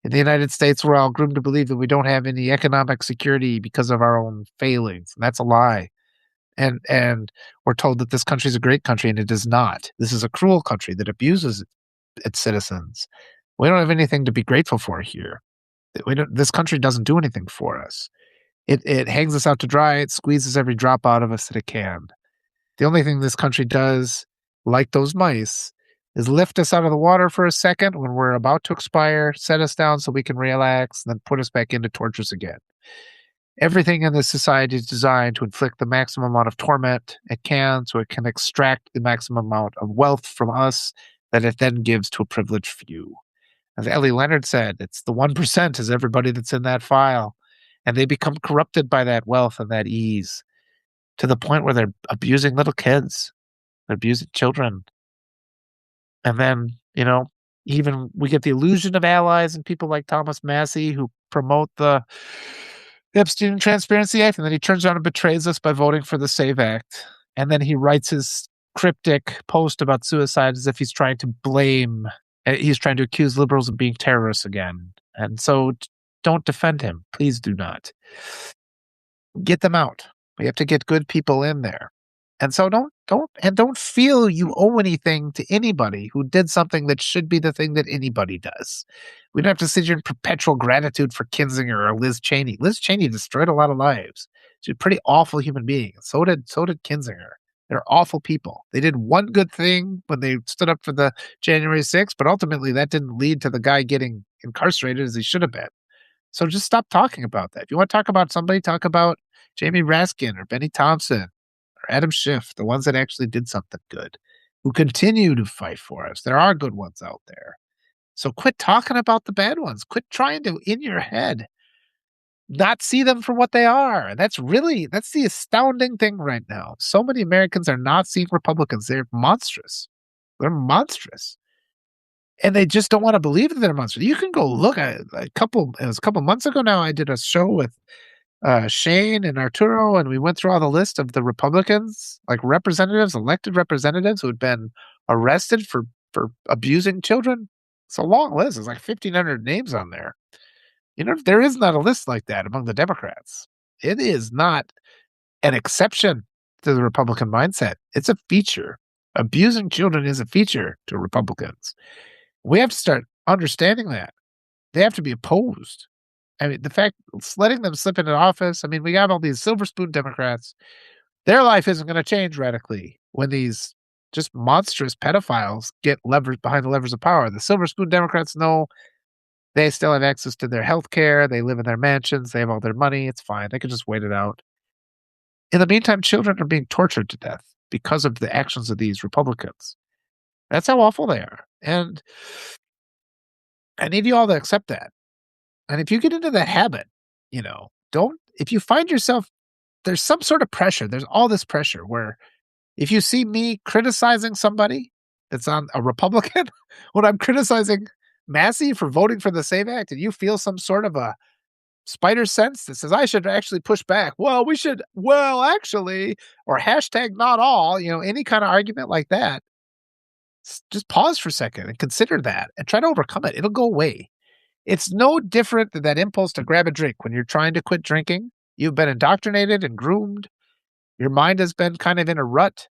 A: In the United States, we're all groomed to believe that we don't have any economic security because of our own failings. And that's a lie. And we're told that this country is a great country, and it is not. This is a cruel country that abuses its citizens. We don't have anything to be grateful for here. This country doesn't do anything for us. It hangs us out to dry. It squeezes every drop out of us that it can. The only thing this country does, like those mice, is lift us out of the water for a second when we're about to expire, set us down so we can relax, and then put us back into tortures again. Everything in this society is designed to inflict the maximum amount of torment it can, so it can extract the maximum amount of wealth from us that it then gives to a privileged few. As Ellie Leonard said, it's the 1% is everybody that's in that file. And they become corrupted by that wealth and that ease to the point where they're abusing little kids. They're abusing children. And then, Even we get the illusion of allies and people like Thomas Massey who promote the Epstein Transparency Act, and then he turns around and betrays us by voting for the SAVE Act. And then he writes his cryptic post about suicide as if he's trying to blame, he's trying to accuse liberals of being terrorists again. And so don't defend him. Please do not. Get them out. We have to get good people in there. And so don't feel you owe anything to anybody who did something that should be the thing that anybody does. We don't have to sit here in perpetual gratitude for Kinzinger or Liz Cheney. Liz Cheney destroyed a lot of lives. She's a pretty awful human being. So did Kinzinger. They're awful people. They did one good thing when they stood up for the January 6th, but ultimately that didn't lead to the guy getting incarcerated as he should have been. So just stop talking about that. If you want to talk about somebody, talk about Jamie Raskin or Benny Thompson or Adam Schiff, the ones that actually did something good, who continue to fight for us. There are good ones out there. So quit talking about the bad ones. Quit trying to, in your head, not see them for what they are. That's the astounding thing right now. So many Americans are not seeing Republicans. They're monstrous. They're monstrous. And they just don't want to believe that they're monsters. You can go look at it was a couple months ago now. I did a show with Shane and Arturo, and we went through all the list of the Republicans, like representatives, elected representatives who had been arrested for abusing children. It's a long list. There's like 1,500 names on there. There is not a list like that among the Democrats. It is not an exception to the Republican mindset. It's a feature. Abusing children is a feature to Republicans. We have to start understanding that. They have to be opposed. I mean, the fact letting them slip into office, I mean, we got all these silver spoon Democrats. Their life isn't going to change radically when these just monstrous pedophiles get leverage behind the levers of power. The silver spoon Democrats know they still have access to their health care. They live in their mansions. They have all their money. It's fine. They can just wait it out. In the meantime, children are being tortured to death because of the actions of these Republicans. That's how awful they are. And I need you all to accept that. And if you get into that habit, if you find yourself, there's some sort of pressure. There's all this pressure where if you see me criticizing somebody that's on a Republican, when I'm criticizing Massey for voting for the SAVE Act, and you feel some sort of a spider sense that says, I should actually push back. Well, we should, actually, or hashtag not all, any kind of argument like that. Just pause for a second and consider that and try to overcome it. It'll go away. It's no different than that impulse to grab a drink when you're trying to quit drinking. You've been indoctrinated and groomed. Your mind has been kind of in a rut.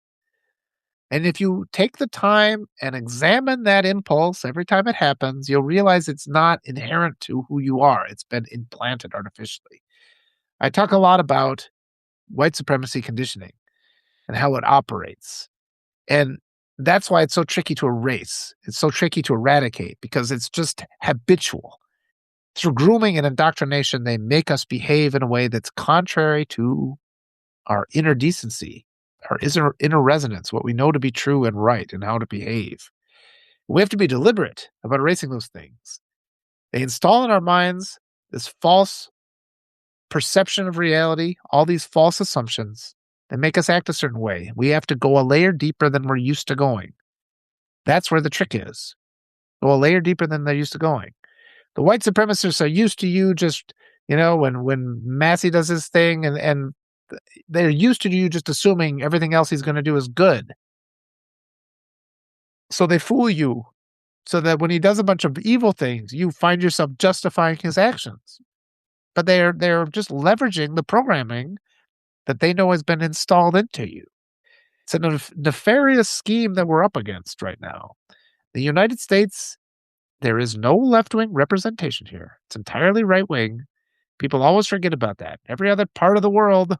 A: And if you take the time and examine that impulse every time it happens, you'll realize it's not inherent to who you are. It's been implanted artificially. I talk a lot about white supremacy conditioning and how it operates. And that's why it's so tricky to erase. It's so tricky to eradicate because it's just habitual. Through grooming and indoctrination, they make us behave in a way that's contrary to our inner decency, our inner resonance, what we know to be true and right, and how to behave. We have to be deliberate about erasing those things. They install in our minds this false perception of reality, all these false assumptions that make us act a certain way. We have to go a layer deeper than we're used to going. That's where the trick is. Go a layer deeper than they're used to going. The white supremacists are used to you just, when Massey does his thing and they're used to you just assuming everything else he's going to do is good. So they fool you so that when he does a bunch of evil things, you find yourself justifying his actions. But they're just leveraging the programming that they know has been installed into you. It's a nefarious scheme that we're up against right now. The United States, there is no left-wing representation here. It's entirely right-wing. People always forget about that. Every other part of the world,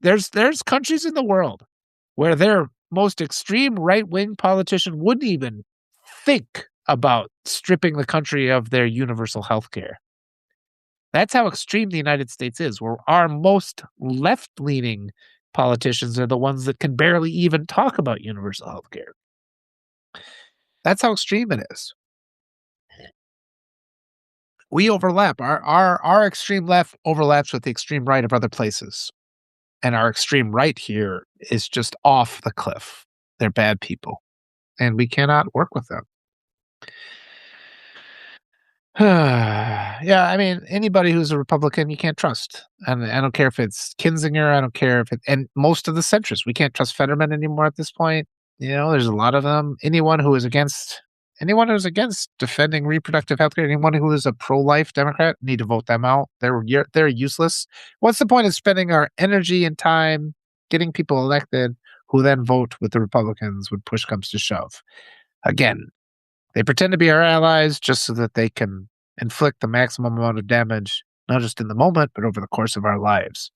A: there's countries in the world where their most extreme right-wing politician wouldn't even think about stripping the country of their universal health care. That's how extreme the United States is, where our most left-leaning politicians are the ones that can barely even talk about universal health care. That's how extreme it is. We overlap. Our extreme left overlaps with the extreme right of other places. And our extreme right here is just off the cliff. They're bad people. And we cannot work with them. Yeah, I mean, anybody who's a Republican, you can't trust. And I don't care if it's Kinzinger, I don't care if it and most of the centrists, we can't trust Fetterman anymore at this point. You know, there's a lot of them. Anyone who's against defending reproductive health care, anyone who is a pro-life Democrat, need to vote them out. They're useless. What's the point of spending our energy and time getting people elected who then vote with the Republicans when push comes to shove? Again, they pretend to be our allies just so that they can inflict the maximum amount of damage, not just in the moment, but over the course of our lives.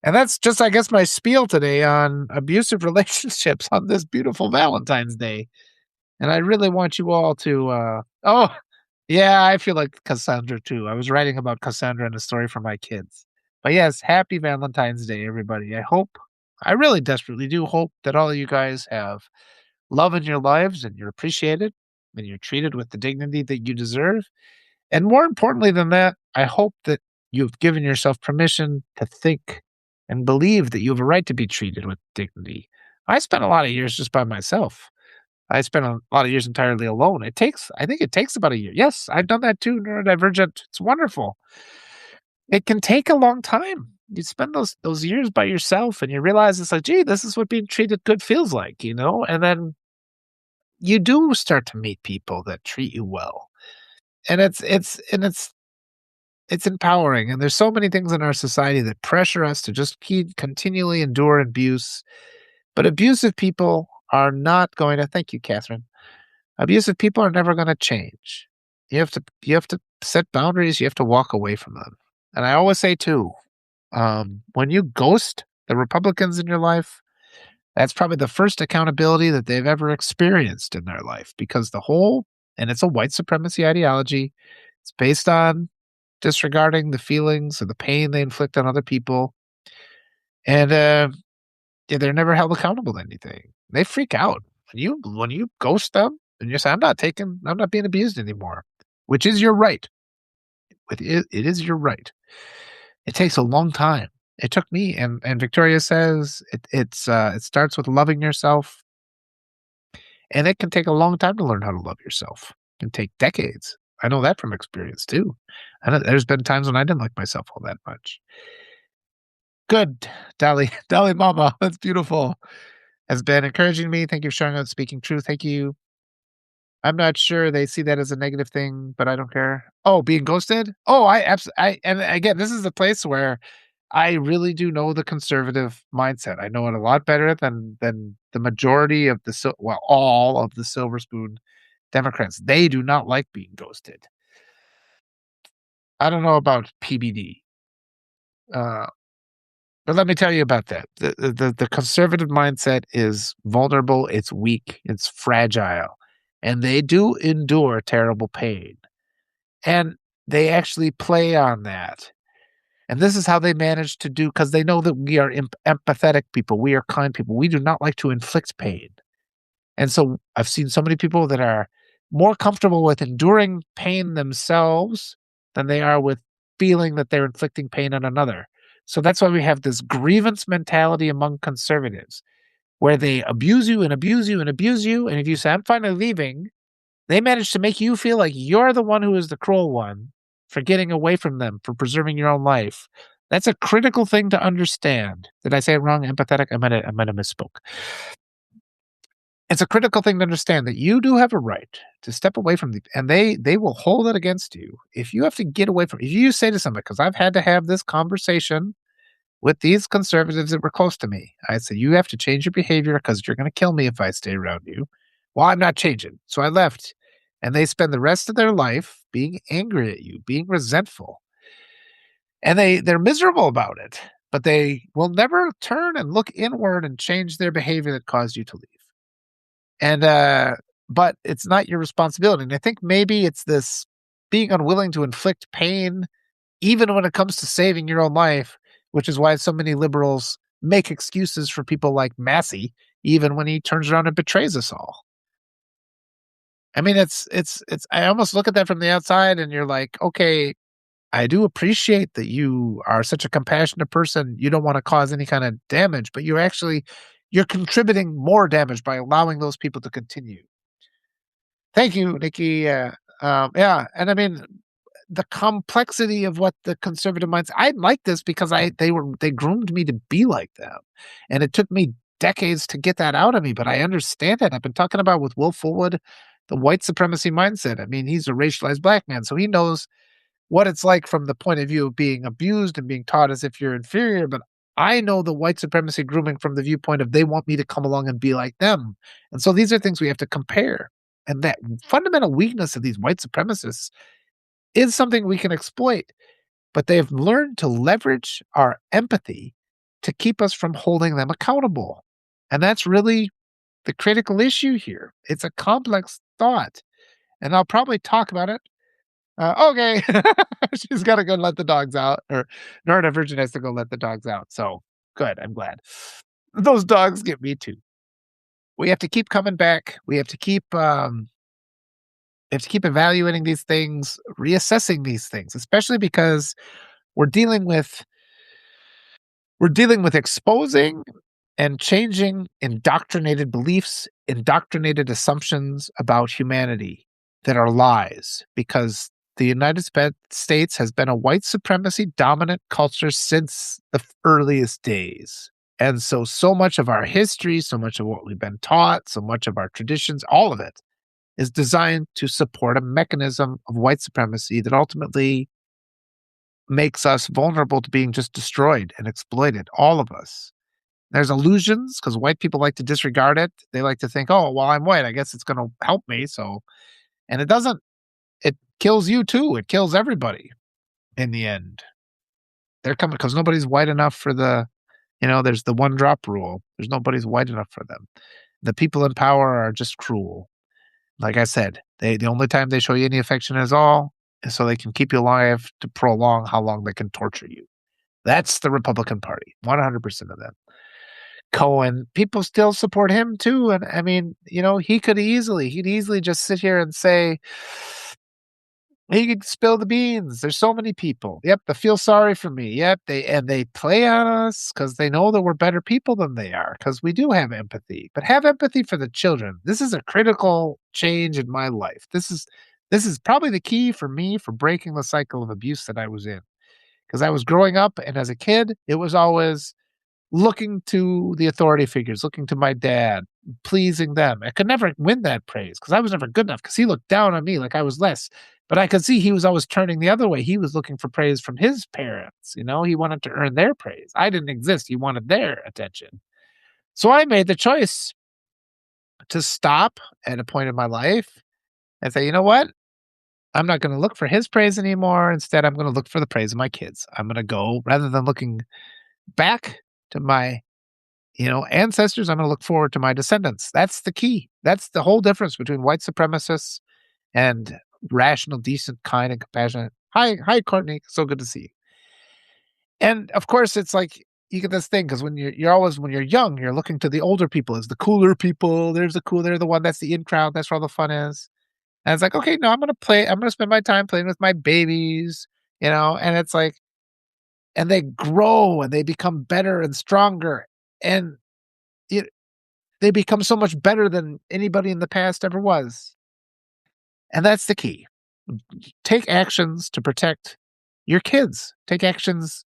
A: And that's just, I guess, my spiel today on abusive relationships on this beautiful Valentine's Day. And I really want you all to, oh, yeah, I feel like Cassandra too. I was writing about Cassandra in a story for my kids. But yes, happy Valentine's Day, everybody. I really desperately do hope that all of you guys have love in your lives and you're appreciated and you're treated with the dignity that you deserve. And more importantly than that, I hope that you've given yourself permission to think and believe that you have a right to be treated with dignity. I spent a lot of years just by myself. I spent a lot of years entirely alone. I think it takes about a year. Yes, I've done that too, neurodivergent. It's wonderful. It can take a long time. You spend those years by yourself and you realize it's like, gee, this is what being treated good feels like, you know? And then you do start to meet people that treat you well. And it's empowering. And there's so many things in our society that pressure us to just continually endure abuse. But abusive people are not going to thank you, Catherine. Abusive people are never going to change. You have to set boundaries, you have to walk away from them. And I always say too, when you ghost the Republicans in your life, that's probably the first accountability that they've ever experienced in their life because and it's a white supremacy ideology. It's based on disregarding the feelings or the pain they inflict on other people. And yeah, they're never held accountable to anything. They freak out. When you ghost them and you say, I'm not being abused anymore, which is your right. It is your right. It takes a long time. It took me, and Victoria says it starts with loving yourself, and it can take a long time to learn how to love yourself. It can take decades. I know that from experience too. There's been times when I didn't like myself all that much. Good, Dolly, Dolly Mama, that's beautiful. Has been encouraging me. Thank you for showing up, speaking truth. Thank you. I'm not sure they see that as a negative thing, but I don't care. Oh, being ghosted? Oh, I absolutely. And again, this is a place where I really do know the conservative mindset. I know it a lot better than the majority of all of the Silver Spoon Democrats. They do not like being ghosted. I don't know about PBD, uh, but let me tell you about that. The conservative mindset is vulnerable. It's weak. It's fragile, and they do endure terrible pain, and they actually play on that. And this is how they manage to do because they know that we are empathetic people. We are kind people. We do not like to inflict pain. And so I've seen so many people that are more comfortable with enduring pain themselves than they are with feeling that they're inflicting pain on another. So that's why we have this grievance mentality among conservatives where they abuse you and abuse you and abuse you. And if you say, I'm finally leaving, they manage to make you feel like you're the one who is the cruel one for getting away from them, for preserving your own life. That's a critical thing to understand. Did I say it wrong? Empathetic? I might have misspoke. It's a critical thing to understand that you do have a right to step away from and they will hold it against you. If you have to get away from if you say to somebody, because I've had to have this conversation with these conservatives that were close to me. I said, you have to change your behavior because you're going to kill me if I stay around you. Well, I'm not changing. So I left. And they spend the rest of their life being angry at you, being resentful. And they're miserable about it, but they will never turn and look inward and change their behavior that caused you to leave. And but it's not your responsibility. And I think maybe it's this being unwilling to inflict pain, even when it comes to saving your own life, which is why so many liberals make excuses for people like Massey, even when he turns around and betrays us all. I mean, it's I almost look at that from the outside and you're like, okay, I do appreciate that you are such a compassionate person. You don't want to cause any kind of damage, but you're contributing more damage by allowing those people to continue. Thank you, Nikki. Yeah, and I mean, the complexity of what the conservative minds I like this because they groomed me to be like them, and it took me decades to get that out of me, but I understand it. I've been talking about with Will Fullwood, the white supremacy mindset. I mean, he's a racialized black man, so he knows what it's like from the point of view of being abused and being taught as if you're inferior, but I know the white supremacy grooming from the viewpoint of they want me to come along and be like them. And so these are things we have to compare. And that fundamental weakness of these white supremacists is something we can exploit, but they've learned to leverage our empathy to keep us from holding them accountable. And that's really the critical issue here. It's a complex thought. And I'll probably talk about it okay. She's gotta go let the dogs out, or Norda Virgin has to go let the dogs out, so good, I'm glad. Those dogs get me too. We have to keep coming back. We have to keep evaluating these things, reassessing these things, especially because we're dealing with we're dealing with exposing and changing indoctrinated beliefs, indoctrinated assumptions about humanity that are lies because the States has been a white supremacy dominant culture since the earliest days. And so much of our history, so much of what we've been taught, so much of our traditions, all of it is designed to support a mechanism of white supremacy that ultimately makes us vulnerable to being just destroyed and exploited, all of us. There's illusions because white people like to disregard it. They like to think, "Oh, well, I'm white. I guess it's gonna help me." So and it doesn't. It kills you too. It kills everybody in the end. They're coming because nobody's white enough for there's the one drop rule. There's nobody's white enough for them. The people in power are just cruel. Like I said, the only time they show you any affection at all is so they can keep you alive to prolong how long they can torture you. That's the Republican Party, 100% of them. Cohen, people still support him too. And I mean, he'd easily just sit here and say, he could spill the beans. There's so many people. Yep, they feel sorry for me. Yep, they play on us because they know that we're better people than they are. Because we do have empathy, but have empathy for the children. This is a critical change in my life. This is probably the key for me for breaking the cycle of abuse that I was in. Because I was growing up, and as a kid, it was always looking to the authority figures, looking to my dad, pleasing them. I could never win that praise because I was never good enough because he looked down on me like I was less. But I could see he was always turning the other way. He was looking for praise from his parents. He wanted to earn their praise. I didn't exist. He wanted their attention. So I made the choice to stop at a point in my life and say, you know what? I'm not going to look for his praise anymore. Instead, I'm going to look for the praise of my kids. I'm going to go rather than looking back to my ancestors, I'm going to look forward to my descendants. That's the key. That's the whole difference between white supremacists and rational, decent, kind, and compassionate. Hi, Courtney. So good to see you. And of course, it's like you get this thing because you're always when you're young, you're looking to the older people as the cooler people. They're the one that's the in crowd. That's where all the fun is. And it's like, okay, no, I'm gonna play. I'm gonna spend my time playing with my babies. And it's like, and they grow and they become better and stronger. And it, they become so much better than anybody in the past ever was. And that's the key. Take actions to protect your kids. Take actions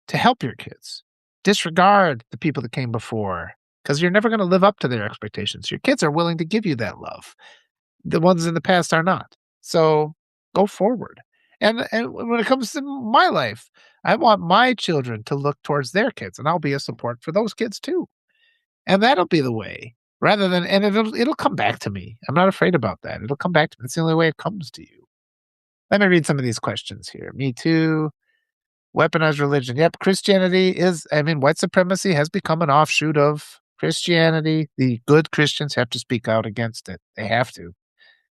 A: to help your kids. Disregard the people that came before because you're never going to live up to their expectations. Your kids are willing to give you that love. The ones in the past are not. So go forward. And when it comes to my life, I want my children to look towards their kids, and I'll be a support for those kids too. And that'll be the way rather than and it'll come back to me. I'm not afraid about that. It'll come back to me. It's the only way it comes to you. Let me read some of these questions here. Me too. Weaponized religion. Yep, white supremacy has become an offshoot of Christianity. The good Christians have to speak out against it. They have to.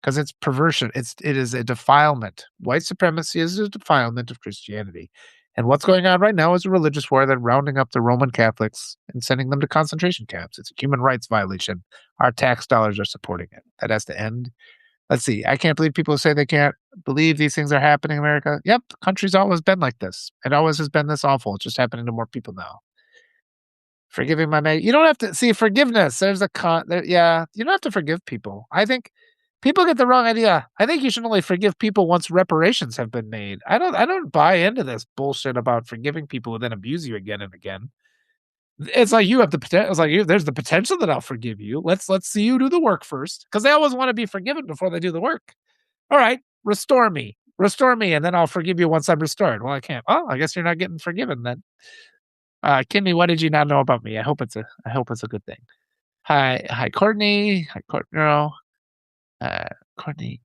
A: Because it's perversion. It is a defilement. White supremacy is a defilement of Christianity. And what's going on right now is a religious war that rounding up the Roman Catholics and sending them to concentration camps. It's a human rights violation. Our tax dollars are supporting it. That has to end. Let's see. I can't believe people say they can't believe these things are happening in America. Yep, the country's always been like this. It always has been this awful. It's just happening to more people now. Forgiving my mate. You don't have to see forgiveness. There's a con. Yeah, you don't have to forgive people. I think People get the wrong idea. I think you should only forgive people once reparations have been made. I don't buy into this bullshit about forgiving people who then abuse you again and again. It's like you have the potential. It's like there's the potential that I'll forgive you. Let's see you do the work first, because they always want to be forgiven before they do the work. All right, restore me, and then I'll forgive you once I'm restored. Well, I can't. Oh, I guess you're not getting forgiven then. Kimmy, what did you not know about me? I hope it's a good thing. Hi, Courtney. Hi, Courtney. No, Courtney.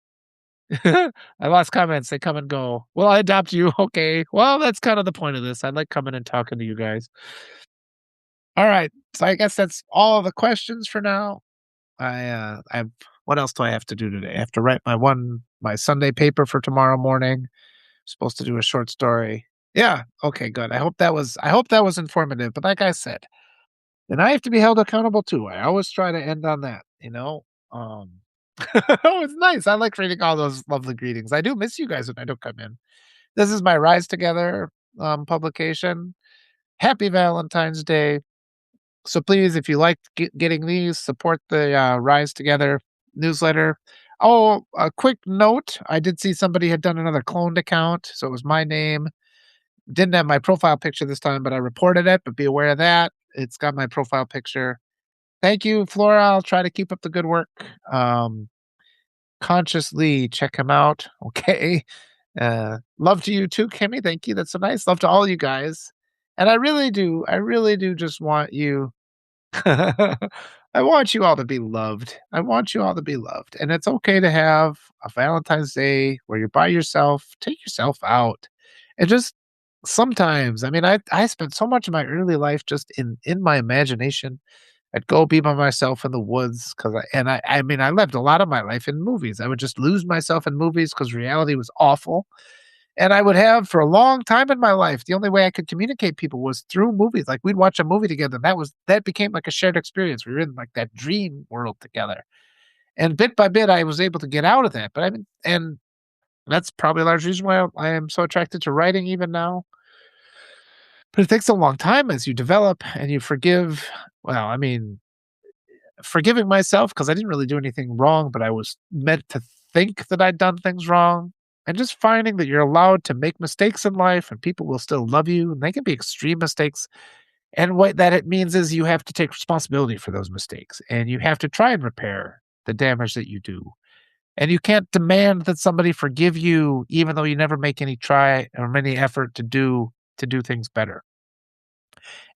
A: I lost comments. They come and go. Well, I adopt you. Okay. Well, that's kind of the point of this. I like coming and talking to you guys. All right. So I guess that's all the questions for now. I what else do I have to do today? I have to write my Sunday paper for tomorrow morning. Supposed to do a short story. Yeah. Okay, good. I hope that was informative. But like I said, and I have to be held accountable too. I always try to end on that, you know? Oh, it's nice. I like reading all those lovely greetings. I do miss you guys when I don't come in. This is my Rise Together publication. Happy Valentine's Day. So please, if you like getting these, support the Rise Together newsletter. Oh, a quick note. I did see somebody had done another cloned account. So it was my name. Didn't have my profile picture this time, but I reported it. But be aware of that. It's got my profile picture. Thank you, Flora. I'll try to keep up the good work. Consciously check him out. Okay. Love to you too, Kimmy. Thank you. That's so nice. Love to all you guys. And I really do just want you I want you all to be loved. I want you all to be loved. And it's okay to have a Valentine's Day where you're by yourself. Take yourself out. And just sometimes, I mean, I spent so much of my early life just in my imagination. I'd go be by myself in the woods because I mean, I lived a lot of my life in movies. I would just lose myself in movies because reality was awful. And I would have for a long time in my life, the only way I could communicate people was through movies. Like we'd watch a movie together. That became like a shared experience. We were in like that dream world together. And bit by bit, I was able to get out of that. But I mean, and that's probably a large reason why I am so attracted to writing even now. But it takes a long time as you develop and you forgive. Well, I mean, forgiving myself because I didn't really do anything wrong, but I was meant to think that I'd done things wrong. And just finding that you're allowed to make mistakes in life and people will still love you. And they can be extreme mistakes. And what that it means is you have to take responsibility for those mistakes and you have to try and repair the damage that you do. And you can't demand that somebody forgive you, even though you never make any try or any effort to do things better.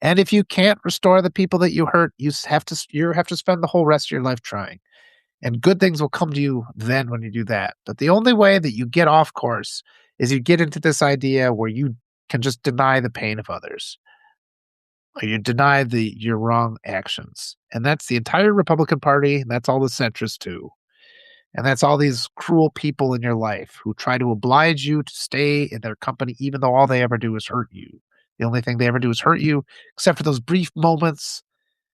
A: And if you can't restore the people that you hurt, you have to spend the whole rest of your life trying. And good things will come to you then when you do that. But the only way that you get off course is you get into this idea where you can just deny the pain of others or you deny your wrong actions. And that's the entire Republican Party. And that's all the centrists too. And that's all these cruel people in your life who try to oblige you to stay in their company, even though all they ever do is hurt you. The only thing they ever do is hurt you, except for those brief moments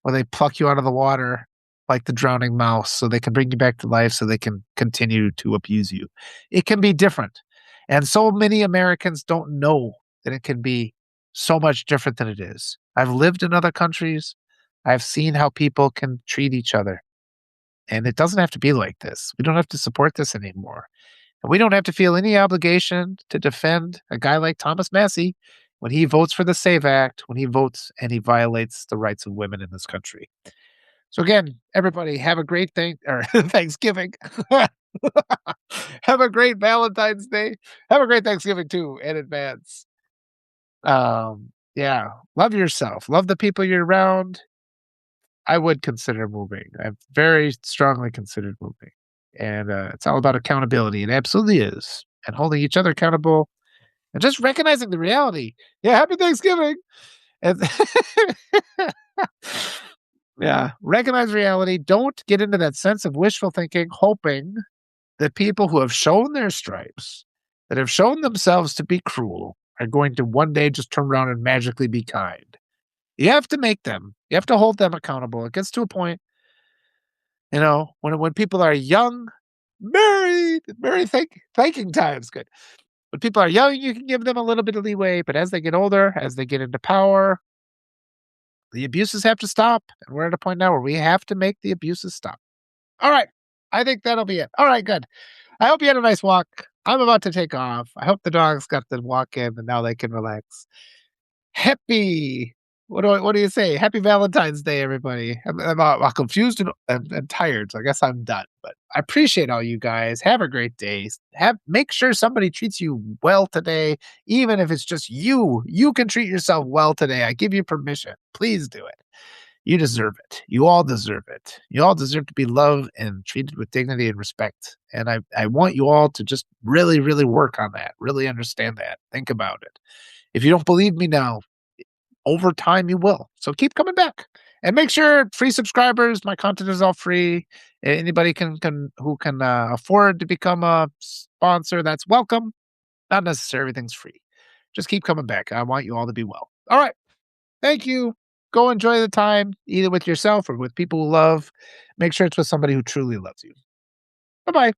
A: where they pluck you out of the water like the drowning mouse so they can bring you back to life so they can continue to abuse you. It can be different. And so many Americans don't know that it can be so much different than it is. I've lived in other countries. I've seen how people can treat each other. And it doesn't have to be like this. We don't have to support this anymore. And we don't have to feel any obligation to defend a guy like Thomas Massey when he votes for the SAVE Act, when he votes and he violates the rights of women in this country. So again, everybody have a great Thanksgiving. Have a great Valentine's Day. Have a great Thanksgiving too in advance. Yeah, love yourself. Love the people you're around. I would consider moving. I've very strongly considered moving. And it's all about accountability. It absolutely is. And holding each other accountable and just recognizing the reality. Yeah, happy Thanksgiving. And yeah, recognize reality. Don't get into that sense of wishful thinking, hoping that people who have shown their stripes, that have shown themselves to be cruel, are going to one day just turn around and magically be kind. You have to make them. You have to hold them accountable. It gets to a point, when people are young, thanking time's good. When people are young, you can give them a little bit of leeway, but as they get older, as they get into power, the abuses have to stop. And we're at a point now where we have to make the abuses stop. All right. I think that'll be it. All right, good. I hope you had a nice walk. I'm about to take off. I hope the dogs got the walk in and now they can relax. Happy what do you say? Happy Valentine's Day, everybody. I'm confused and tired, so I guess I'm done, but I appreciate all you guys. Have a great day. Have make sure somebody treats you well today, even if it's just you. You can treat yourself well today. I give you permission. Please do it. You deserve it. You all deserve it. You all deserve to be loved and treated with dignity and respect, and I want you all to just really, really work on that, really understand that, think about it. If you don't believe me now, over time you will. So keep coming back. And make sure free subscribers, my content is all free. Anybody can who can afford to become a sponsor, that's welcome. Not necessary, everything's free. Just keep coming back. I want you all to be well. All right. Thank you. Go enjoy the time, either with yourself or with people who love. Make sure it's with somebody who truly loves you. Bye bye.